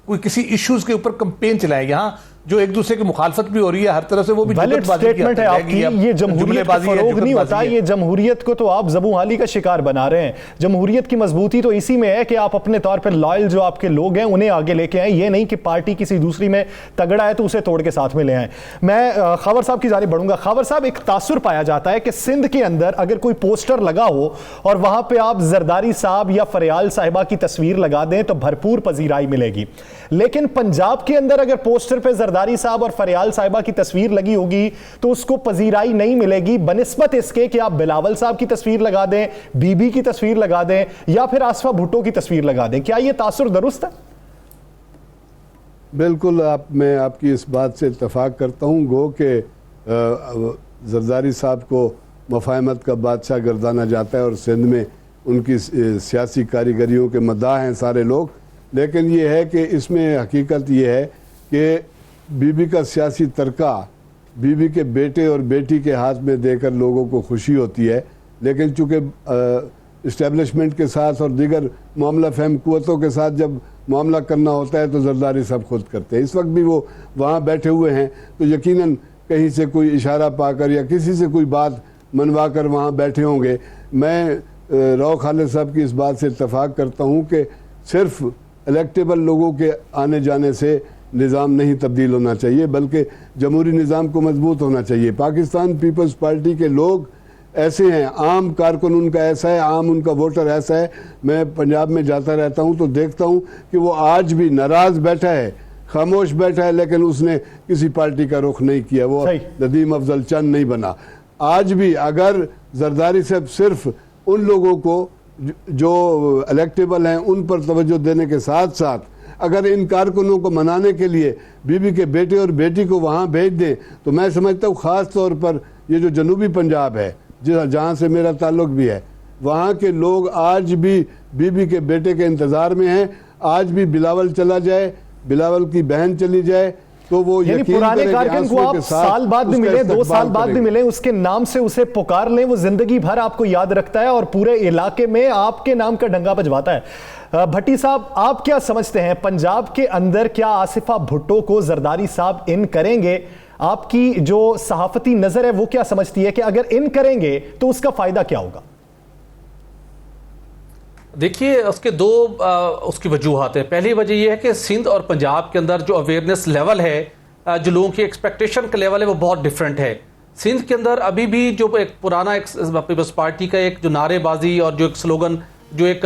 कोई किसी इश्यूज़ के ऊपर कैंपेन चलाएं। यहाँ जो एक दूसरे की मुखालफत भी हो रही है हर तरह से, वो भी वैलिड जुगतबाजी की स्टेटमेंट है हद तक आपकी। रहेगी। ये अब जमहूरियत को जुमलेबाजी है, फरोग नहीं होता, जुगतबाजी है। ये जमहूरियत को तो आप ज़बूहाली का शिकार बना रहे हैं। जमहूरियत की मजबूती तो इसी में है कि आप अपने तौर पर लॉयल जो आपके लोग हैं उन्हें आगे लेके आए, ये नहीं कि पार्टी किसी दूसरी में तगड़ा है तो उसे तोड़ के साथ में ले आए। मैं खबर साहब की जानिब बढ़ूंगा। खबर साहब, एक तासुर पाया जाता है कि सिंध के अंदर अगर कोई पोस्टर लगा हो और वहां पे आप जरदारी साहब या फरियाल साहिबा की तस्वीर लगा दें तो भरपूर पजीराई मिलेगी, लेकिन पंजाब के अंदर अगर पोस्टर पे जरदारी साहब और फरियाल साहिबा की तस्वीर लगी होगी तो उसको पजीराई नहीं मिलेगी, बनिस्बत इसके कि आप बिलावल साहब की तस्वीर लगा दें, बीबी की तस्वीर लगा दें या फिर आसफा भुट्टो की तस्वीर लगा दें। क्या यह तासुर दुरुस्त है? बिल्कुल, मैं आपकी इस बात से इत्तफाक करता हूँ। गो के जरदारी साहब को मफाहमत का बादशाह गर्दाना जाता है और सिंध में उनकी सियासी कारीगरियों के मद्दाह हैं सारे लोग, लेकिन ये है कि इसमें हकीकत ये है कि बीबी का सियासी तरका बीबी के बेटे और बेटी के हाथ में देकर लोगों को खुशी होती है, लेकिन चूँकि इस्टेब्लिशमेंट के साथ और दीगर मामला फहम कुव्वतों के साथ जब मामला करना होता है तो जरदारी साहब खुद करते हैं। इस वक्त भी वो वहाँ बैठे हुए हैं तो यकीनन कहीं से कोई इशारा पाकर या किसी से कोई बात मनवा कर वहाँ बैठे होंगे। मैं राव खालिद साहब की इस बात से इत्तफाक करता हूँ कि सिर्फ इलेक्टेबल लोगों के आने जाने से निज़ाम नहीं तब्दील होना चाहिए, बल्कि जमहूरी निज़ाम को मजबूत होना चाहिए। पाकिस्तान पीपल्स पार्टी के लोग ऐसे हैं, आम कारकुन उनका ऐसा है, आम उनका वोटर ऐसा है। मैं पंजाब में जाता रहता हूँ तो देखता हूँ कि वो आज भी नाराज़ बैठा है, खामोश बैठा है, लेकिन उसने किसी पार्टी का रुख नहीं किया, वो नदीम अफजल चंद नहीं बना। आज भी अगर जरदारी साहब सिर्फ उन लोगों को जो इलेक्टेबल हैं उन पर तवज्जो देने के साथ साथ अगर इन कारकुनों को मनाने के लिए बीबी के बेटे और बेटी को वहाँ भेज दें तो मैं समझता हूँ ख़ास तौर पर ये जो जनूबी पंजाब है जहाँ से मेरा ताल्लुक भी है, वहाँ के लोग आज भी बीबी के बेटे के इंतज़ार में हैं। आज भी बिलावल चला जाए, बिलावल की बहन चली जाए तो वो पुराने कारकुन को आप साल बाद भी मिले, 2 साल बाद भी मिले, उसके नाम से उसे पुकार लें, वो जिंदगी भर आपको याद रखता है और पूरे इलाके में आपके नाम का डंगा बजवाता है। भट्टी साहब, आप क्या समझते हैं पंजाब के अंदर क्या आसिफा भुट्टो को जरदारी साहब इन करेंगे? आपकी जो सहाफती नजर है वो क्या समझती है कि अगर इन करेंगे तो उसका फायदा क्या होगा? देखिए, उसके दो उसकी वजूहत है। पहली वजह यह है कि सिंध और पंजाब के अंदर जो अवेयरनेस लेवल है, जो लोगों की एक्सपेक्टेशन का लेवल है, वो बहुत डिफरेंट है। सिंध के अंदर अभी भी जो एक पुराना एक पीपल्स पार्टी का एक जो नारेबाजी और जो एक स्लोगन जो एक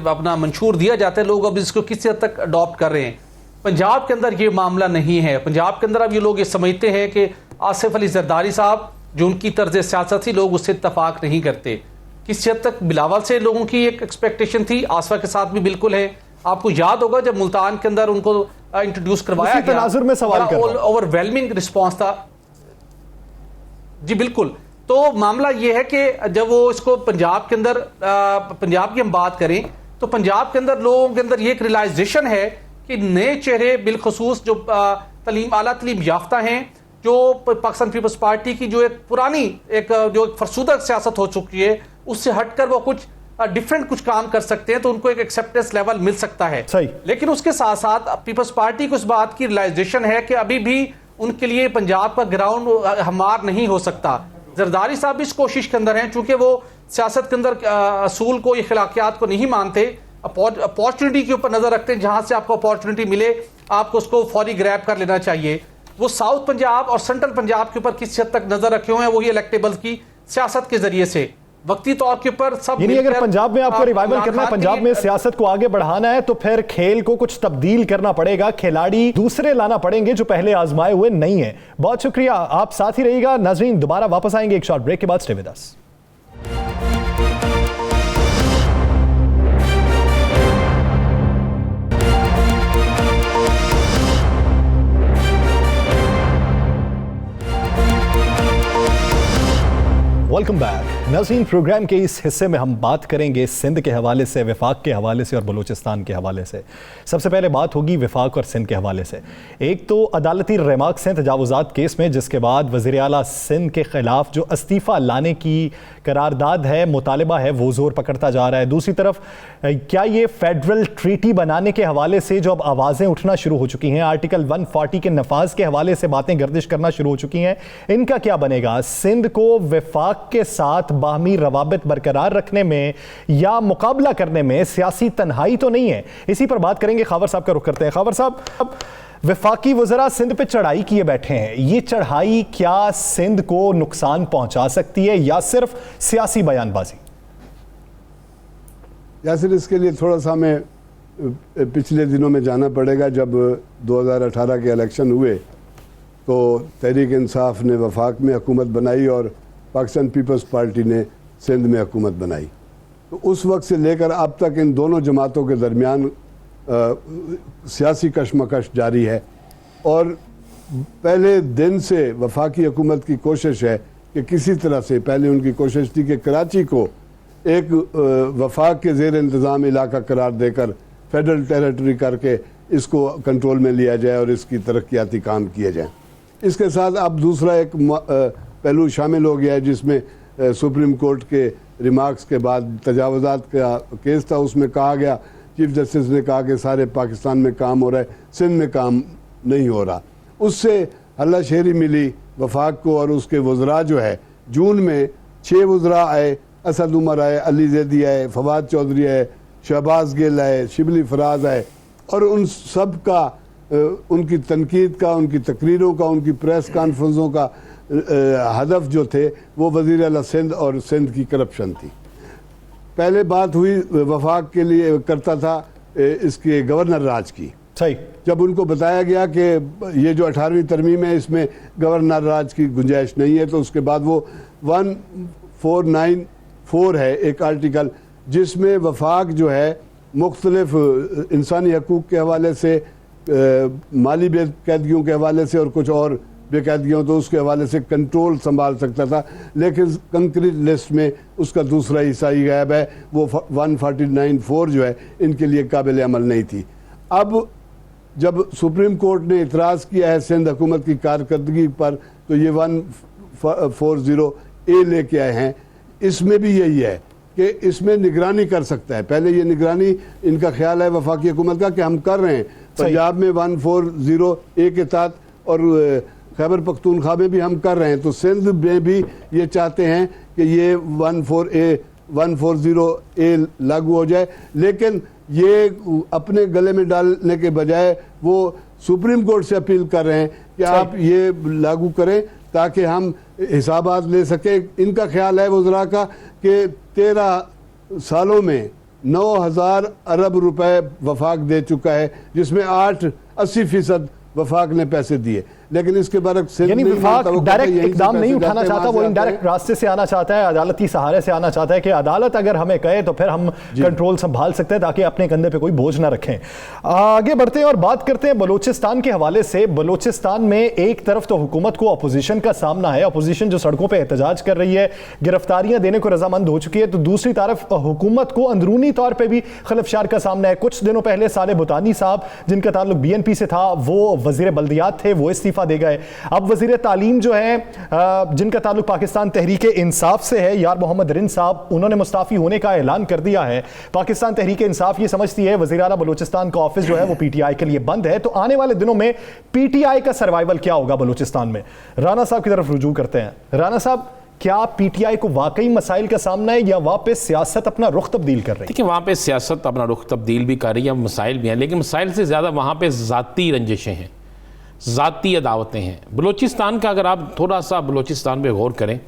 अपना मंशूर दिया जाता है, लोग अब इसको किसी हद तक अडॉप्ट कर रहे हैं। पंजाब के अंदर ये मामला नहीं है। पंजाब के अंदर अब ये लोग ये समझते हैं कि आसिफ अली जरदारी साहब जो उनकी तर्ज सियासत थी, लोग उससे इत्तफाक नहीं करते। किसी हद तक बिलावल से लोगों की एक एक्सपेक्टेशन थी, आसफा के साथ भी बिल्कुल है। आपको याद होगा जब मुल्तान के अंदर उनको इंट्रोड्यूस करवाया गया, तनाजुर में सवाल कर रहा हूं, ओवरवेलमिंग रिस्पॉन्स था। जी बिल्कुल। तो मामला यह है कि जब वो इसको पंजाब के अंदर पंजाब की हम बात करें तो पंजाब के अंदर लोगों के अंदर ये एक रियलाइजेशन है कि नए चेहरे बिलखसूस जो आला तलीम याफ्ता हैं, जो पाकिस्तान पीपल्स पार्टी की जो एक पुरानी जो फरसूदा सियासत हो चुकी है उससे हटकर वो कुछ डिफरेंट कुछ काम कर सकते हैं, तो उनको एक एक्सेप्टेंस लेवल मिल सकता है। लेकिन उसके साथ साथ पीपल्स पार्टी को इस बात की रियलाइजेशन है कि अभी भी उनके लिए पंजाब का ग्राउंड हमार नहीं हो सकता। जरदारी साहब भी इस कोशिश के अंदर हैं, चूंकि वो सियासत के अंदर असूल को, अखलाकियात को नहीं मानते, अपॉर्चुनिटी के ऊपर नजर रखते हैं। जहां से आपको अपॉर्चुनिटी मिले आपको उसको फौरी ग्रैब कर लेना चाहिए। वो साउथ पंजाब और सेंट्रल पंजाब के ऊपर किस हद तक नजर रखे हुए हैं, वही इलेक्टेबल्स की सियासत के जरिए से वक्ती तौर के ऊपर सब। यानी अगर पंजाब में आपको रिवाइवल करना है, पंजाब में सियासत को आगे बढ़ाना है, तो फिर खेल को कुछ तब्दील करना पड़ेगा, खिलाड़ी दूसरे लाना पड़ेंगे जो पहले आजमाए हुए नहीं है। बहुत शुक्रिया, आप साथ ही रहिएगा। नाज़रीन, दोबारा वापस आएंगे एक शॉर्ट ब्रेक के बाद। Stay with us. Welcome back नाज़रीन। प्रोग्राम के इस हिस्से में हम बात करेंगे सिंध के हवाले से, वफाक के हवाले से और बलूचिस्तान के हवाले से। सबसे पहले बात होगी वफाक और सिंध के हवाले से। एक तो अदालती रेमाक से तजावुजात केस में, जिसके बाद वज़ीर आला सिंध के खिलाफ जो इस्तीफ़ा लाने की करारदाद है, मुतालबा है, वो जोर पकड़ता जा रहा है। दूसरी तरफ क्या ये फेडरल ट्रीटी बनाने के हवाले से जो अब आवाज़ें उठना शुरू हो चुकी हैं, आर्टिकल 140 के नफाज के हवाले से बातें गर्दिश करना शुरू हो चुकी हैं, इनका क्या बनेगा? सिंध को वफाक के साथ बाहमी रवाबित बरकरार रखने में या मुकाबला करने में सियासी तन्हाई तो नहीं है? इसी पर बात करेंगे। खावर साहब का रुख करते हैं। खावर साहब, अब वफाकी वज़रा सिंध पे चढ़ाई किए बैठे हैं, ये चढ़ाई क्या सिंध को नुकसान पहुंचा सकती है या सिर्फ सियासी बयानबाजी? यासिर, इसके लिए थोड़ा सा हमें पिछले दिनों में जाना पड़ेगा। जब 2018 के इलेक्शन हुए तो तहरीक इंसाफ ने वफाक में हुकूमत बनाई और पाकिस्तान पीपल्स पार्टी ने सिंध में हुकूमत बनाई। तो उस वक्त से लेकर अब तक इन दोनों जमातों के दरमियान सियासी कशमकश जारी है और पहले दिन से वफाकी हुकूमत की कोशिश है कि किसी तरह से, पहले उनकी कोशिश थी कि कराची को एक वफाक के ज़ेर इंतज़ाम इलाका करार देकर फेडरल टेरिटरी करके इसको कंट्रोल में लिया जाए और इसकी तरक्याती काम किए जाए। इसके साथ अब दूसरा एक पहलू शामिल हो गया है, जिसमें सुप्रीम कोर्ट के रिमार्क्स के बाद तजावुजात का केस था। उसमें कहा गया, चीफ जस्टिस ने कहा कि सारे पाकिस्तान में काम हो रहा है, सिंध में काम नहीं हो रहा। उससे हल्लाशेरी मिली वफाक को और उसके वज़रा जो है। जून में 6 वज़रा आए, असद उमर आए, अली जैदी आए, फवाद चौधरी आए, शहबाज गिल आए, शिबली फराज आए और उन सब का उनकी तनकीद का, उनकी तकरीरों का, उनकी प्रेस कॉन्फ्रेंसों का हदफ जो थे वो वज़ीर आला सिंध और सिंध की करप्शन थी। पहले बात हुई वफाक के लिए करता था इसके गवर्नर राज की। सही। जब उनको बताया गया कि ये जो 18वीं तरमीम है इसमें गवर्नर राज की गुंजाइश नहीं है, तो उसके बाद वो 1494 है एक आर्टिकल, जिसमें वफाक जो है मुख्तलिफ इंसानी हकूक़ के हवाले से, माली बेकैदगियों के हवाले से और कुछ और बेकैदगियों तो उसके हवाले से कंट्रोल संभाल सकता था, लेकिन कंक्रीट लिस्ट में उसका दूसरा हिस्सा ही गायब है। वो 1494 जो है इनके लिए काबिल अमल नहीं थी। अब जब सुप्रीम कोर्ट ने इतराज़ किया है सिंध हुकूमत की कारकर्दगी पर, तो ये 140A लेके आए हैं। इसमें भी यही है कि इसमें निगरानी कर सकता है। पहले ये निगरानी इनका ख्याल है वफाकी हुकूमत का कि हम कर रहे हैं। पंजाब में 140A के तहत और खैबर पख्तूनख्वा में भी हम कर रहे हैं, तो सिंध में भी ये चाहते हैं कि ये 140A लागू हो जाए। लेकिन ये अपने गले में डालने के बजाय वो सुप्रीम कोर्ट से अपील कर रहे हैं कि आप ये लागू करें ताकि हम हिसाबात ले सकें। इनका ख्याल है वज़रा का कि 13 सालों में 9,000 अरब रुपए वफाक दे चुका है, जिसमें 80% वफाक ने पैसे दिए। लेकिन इसके बाद यानी वफाक डायरेक्ट इकदाम नहीं उठाना चाहता, वो इनडायरेक्ट रास्ते से आना चाहता है, अदालती सहारे से आना चाहता है कि अदालत अगर हमें कहे तो फिर हम कंट्रोल संभाल सकते हैं ताकि अपने कंधे पे कोई बोझ ना रखें। आगे बढ़ते हैं और बात करते हैं बलूचिस्तान के हवाले से। बलूचिस्तान में एक तरफ तो हुकूमत को अपोजिशन का सामना है, अपोजिशन जो सड़कों पर एहतजाज कर रही है, गिरफ्तारियां देने को रजामंद हो चुकी है, तो दूसरी तरफ हुकूमत को अंदरूनी तौर पर भी खलफशार का सामना है। कुछ दिनों पहले साले बुतानी साहब, जिनका ताल्लुक BNP से था, वो वजीर बल्दियात थे, वो इस्तीफा दे गए। अब वजीर तालीम जो है, जिनका ताल्लुक पाकिस्तान तहरीक इंसाफ से है, यार मोहम्मद रिन साहब, उन्होंने मुस्ताफी होने का ऐलान कर दिया है। पाकिस्तान तहरीक इंसाफ ये समझती है वजीर आला बलूचिस्तान का ऑफिस जो है वो PTI के लिए बंद है। तो आने वाले दिनों में PTI का सर्वाइवल क्या होगा बलूचिस्तान में? राना साहब की तरफ रुजू करते हैं। राना साहब, क्या PTI को वाकई मसाइल का सामना है या वहां पे सियासत अपना रुख तब्दील कर रही है? देखिए, वहाँ पे सियासत अपना रुख तब्दील भी कर रही है, मसाइल भी हैं, लेकिन मसाइल से ज़्यादा वहाँ पे ज़ाती रंजिशें हैं, ज़ाती अदावतें हैं। बलूचिस्तान का अगर आप थोड़ा सा बलूचिस्तान पे गौर करें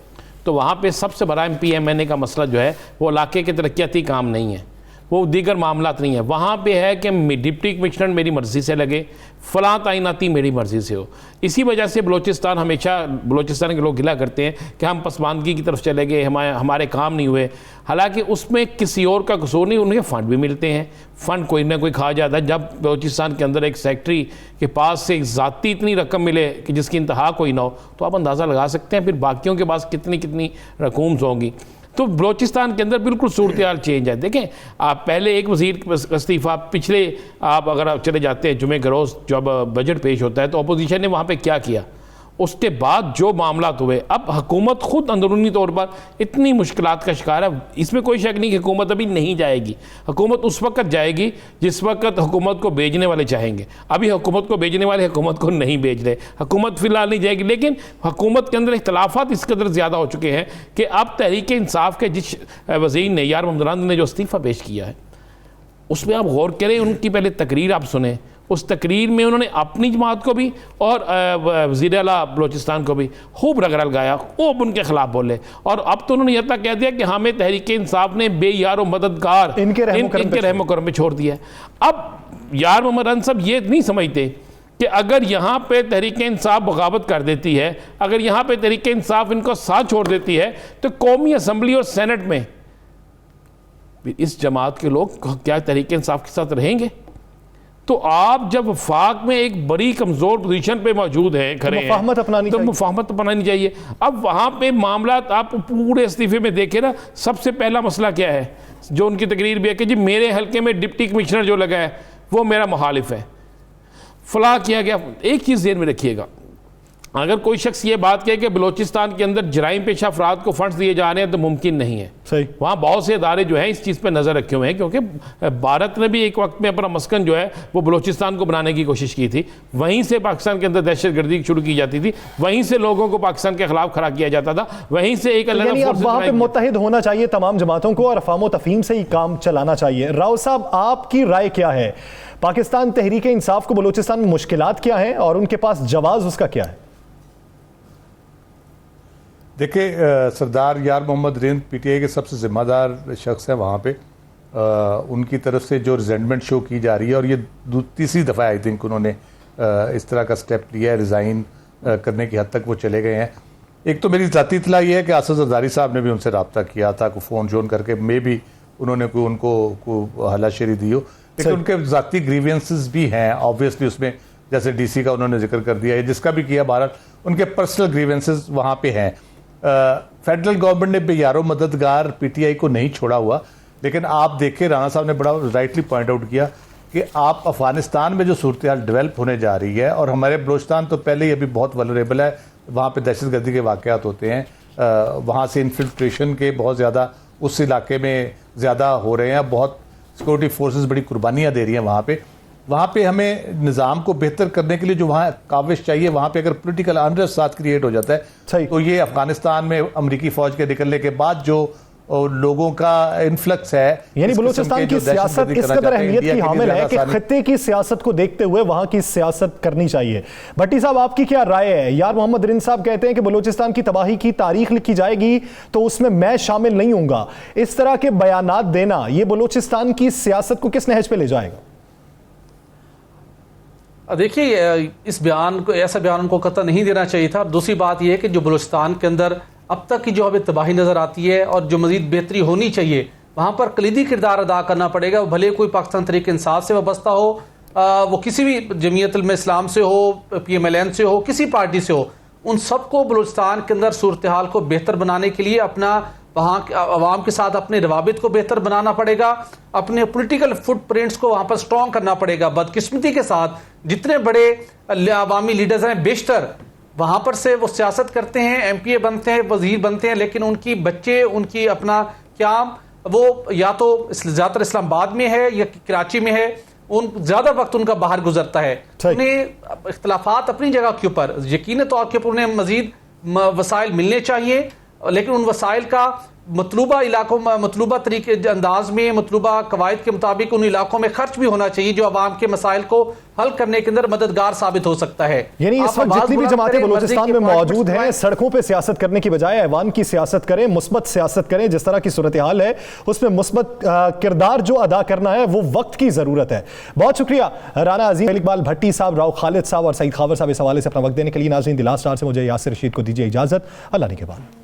तो वहाँ पे सबसे बड़ा MPMNA का मसला जो है वो इलाके के तरक्याती काम नहीं है। वो दीगर मामला नहीं है। वहाँ पे है कि डिप्टी कमिश्नर मेरी मर्ज़ी से लगे, फ़लाँ तैनाती मेरी मर्ज़ी से हो। इसी वजह से बलूचिस्तान हमेशा, बलूचिस्तान के लोग गिला करते हैं कि हम पसमानदगी की तरफ चले गए, हमारे काम नहीं हुए। हालांकि उसमें किसी और का कसूर नहीं, उनके फ़ंड भी मिलते हैं, फ़ंड कोई ना कोई खा जाता है। जब बलूचिस्तान के अंदर एक सेक्रेटरी के पास से ज़ाती इतनी रकम मिले कि जिसकी इंतहा कोई ना हो, तो आप अंदाज़ा लगा सकते हैं फिर बाकियों के पास कितनी कितनी रकूम्स होंगी। तो बलूचिस्तान के अंदर बिल्कुल सूरत हाल चेंज है। देखें, आप पहले एक वज़ीर इस्तीफ़ा, पिछले आप अगर आप चले जाते हैं जुमे के रोज़ जब बजट पेश होता है तो अपोजिशन ने वहाँ पे क्या किया, उसके बाद जो मामला हुए, अब हुकूमत खुद अंदरूनी तौर पर इतनी मुश्किलात का शिकार है। इसमें कोई शक नहीं कि हुकूमत अभी नहीं जाएगी। हुकूमत उस वक्त जाएगी जिस वक्त हुकूमत को भेजने वाले चाहेंगे। अभी हुकूमत को भेजने वाले हुकूमत को नहीं भेज रहे, हुकूमत फ़िलहाल नहीं जाएगी। लेकिन हुकूमत के अंदर इख्तलाफात इस कदर ज़्यादा हो चुके हैं कि अब तहरीक इंसाफ के जिस वज़ीर ने, यार मोहम्मद राना ने जो इस्तीफ़ा पेश किया है, उसमें आप गौर करें, उनकी पहले तकरीर आप सुने। उस तकरीर में उन्होंने अपनी जमात को भी और वज़ीर आला बलूचिस्तान को भी खूब रगड़ा लगाया, खूब उनके खिलाफ बोले। और अब तो उन्होंने यह तक कह दिया कि हमें तहरीक इंसाफ ने बेयार और मददगार इनके रहमो करम पे छोड़ दिया है। अब यार मोहम्मद रन साहब ये नहीं समझते कि अगर यहाँ पे तहरीक इंसाफ बगावत कर देती है, अगर यहाँ पे तहरीक इंसाफ इनको साथ छोड़ देती है, तो कौमी असम्बली और सेनेट में इस जमात के लोग क्या तहरीक इंसाफ के साथ रहेंगे? तो आप जब वफाक में एक बड़ी कमज़ोर पोजीशन पे मौजूद हैं, खड़े हैं, तो मुफाहमत अपनानी चाहिए। अब वहाँ पे मामला आप पूरे इस्तीफे में देखें ना, सबसे पहला मसला क्या है जो उनकी तकरीर भी है कि जी मेरे हल्के में डिप्टी कमिश्नर जो लगा है वो मेरा मुखालिफ है, फलाह किया गया। एक चीज़ ध्यान में रखिएगा, अगर कोई शख्स ये बात कहे कि बलूचिस्तान के अंदर जराइम पेशा अफराद को फंड्स दिए जा रहे हैं तो मुमकिन नहीं है। सही, वहाँ बहुत से इदारे जो हैं इस चीज़ पर नज़र रखे हुए हैं, क्योंकि भारत ने भी एक वक्त में अपना मस्कन जो है वो बलूचिस्तान को बनाने की कोशिश की थी। वहीं से पाकिस्तान के अंदर दहशत गर्दी शुरू की जाती थी, वहीं से लोगों को पाकिस्तान के खिलाफ खड़ा किया जाता था, वहीं से एक वहाँ पे मुत्तहिद होना चाहिए तमाम जमातों को और अफ़ाम तफ़हीम से ही काम चलाना चाहिए। राव साहब, आपकी राय क्या है? पाकिस्तान तहरीक इंसाफ को बलूचिस्तान में मुश्किलात क्या हैं और उनके पास जवाब उसका क्या है? देखिए, सरदार यार मोहम्मद रिंद पीटीआई के सबसे ज़िम्मेदार शख्स हैं वहाँ पे। उनकी तरफ से जो रिजेंटमेंट शो की जा रही है, और ये तीसरी दफ़ा आई थिंक उन्होंने इस तरह का स्टेप लिया है, रिज़ाइन करने की हद तक वो चले गए हैं। एक तो मेरी ज़ाती इत्तला ये है कि आसिफ जरदारी साहब ने भी उनसे रब्ता किया था, को फ़ोन शोन करके मे भी उन्होंने उनको हलाशेरी दी हो, लेकिन उनके ज़ाती ग्रीवियंसेस भी हैं ऑब्वियसली उसमें, जैसे डीसी का उन्होंने जिक्र कर दिया है, जिसका भी किया भारत, उनके पर्सनल ग्रीवेंसेस वहाँ पे हैं। फेडरल गवर्नमेंट ने बेयारो मददगार पीटीआई को नहीं छोड़ा हुआ, लेकिन आप देखें, राणा साहब ने बड़ा राइटली पॉइंट आउट किया कि आप अफगानिस्तान में जो सूरत हाल डेवलप होने जा रही है, और हमारे बलूचिस्तान तो पहले ही अभी बहुत वल्नरेबल है, वहाँ पे दहशतगर्दी के वाक़यात होते हैं, वहाँ से इन्फिल्ट्रेशन के बहुत ज़्यादा उस इलाके में ज़्यादा हो रहे हैं, बहुत सिक्योरिटी फोर्सेस बड़ी कुर्बानियाँ दे रही हैं वहाँ पे हमें निज़ाम को बेहतर करने के लिए जो वहाँ काविश चाहिए, वहाँ पे अगर पॉलिटिकल अनरेस्ट साथ क्रिएट हो जाता है तो ये अफगानिस्तान में अमेरिकी फ़ौज के निकलने के बाद जो लोगों का इन्फ्लक्स है, यानी बलूचिस्तान की सियासत इस कदर अहमियत की हामिल है कि खत्ते की सियासत को देखते हुए वहाँ की सियासत करनी चाहिए। भट्टी साहब, आपकी क्या राय है? यार मोहम्मद रिंद साहब कहते हैं कि बलूचिस्तान की तबाही की तारीख लिखी जाएगी तो उसमें मैं शामिल नहीं हूँगा। इस तरह के बयानात देना, ये बलूचिस्तान की सियासत को किस नहज पे ले जाएगा? देखिए, इस बयान को, ऐसा बयान उनको कतई नहीं देना चाहिए था। दूसरी बात यह है कि जो बलूचिस्तान के अंदर अब तक की जो हमें तबाही नज़र आती है और जो मज़ीद बेहतरी होनी चाहिए, वहाँ पर कलीदी किरदार अदा करना पड़ेगा। भले कोई पाकिस्तान तहरीक इंसाफ से वाबस्ता हो, वो किसी भी जमीयत उलमा इस्लाम से हो, PMLN से हो, किसी पार्टी से हो, उन सबको बलूचिस्तान के अंदर सूरत हाल को बेहतर बनाने के लिए अपना वहाँ आवाम के साथ अपने रवाबित को बेहतर बनाना पड़ेगा, अपने पॉलिटिकल फुटप्रिंट्स को वहाँ पर स्ट्रॉन्ग करना पड़ेगा। बदकिस्मती के साथ जितने बड़े अवामी लीडर्स हैं, बेशतर वहाँ पर से वो सियासत करते हैं, MPA बनते हैं, वजीर बनते हैं, लेकिन उनकी बच्चे, उनकी अपना क्या, वो या तो ज़्यादातर इस्लामाबाद में है या कराची में है, उन ज़्यादा वक्त उनका बाहर गुजरता है। उन्हें इख्तलाफात अपनी जगह के ऊपर यकीन तौर के ऊपर उन्हें मजीद वसाइल मिलने चाहिए, लेकिन उन वसाइल का मतलूबा इलाकों में मतलूबा तरीके अंदाज में मतलूबा कवायद के मुताबिक उन इलाकों में खर्च भी होना चाहिए जो आवाम के मसाइल को हल करने के अंदर मददगार साबित हो सकता है। यानी इस वक्त जितनी भी जमातें बलूचिस्तान में मौजूद हैं सड़कों पे सियासत करने की बजाय ऐवान की सियासत करें, मुस्बत सियासत करें। जिस तरह की सूरत हाल है उसमें मुस्बत किरदार जो अदा करना है वो वक्त की जरूरत है। बहुत शुक्रिया राना अजीम, इकबाल भट्टी साहब, राव खालिद साहब और सईद खावर साहब इस हवाले से अपना वक्त देने के लिए। नाज़रीन, द लास्ट आवर से मुझे यासिर रशीद को दीजिए इजाजत। अल्लाह ने के बाद।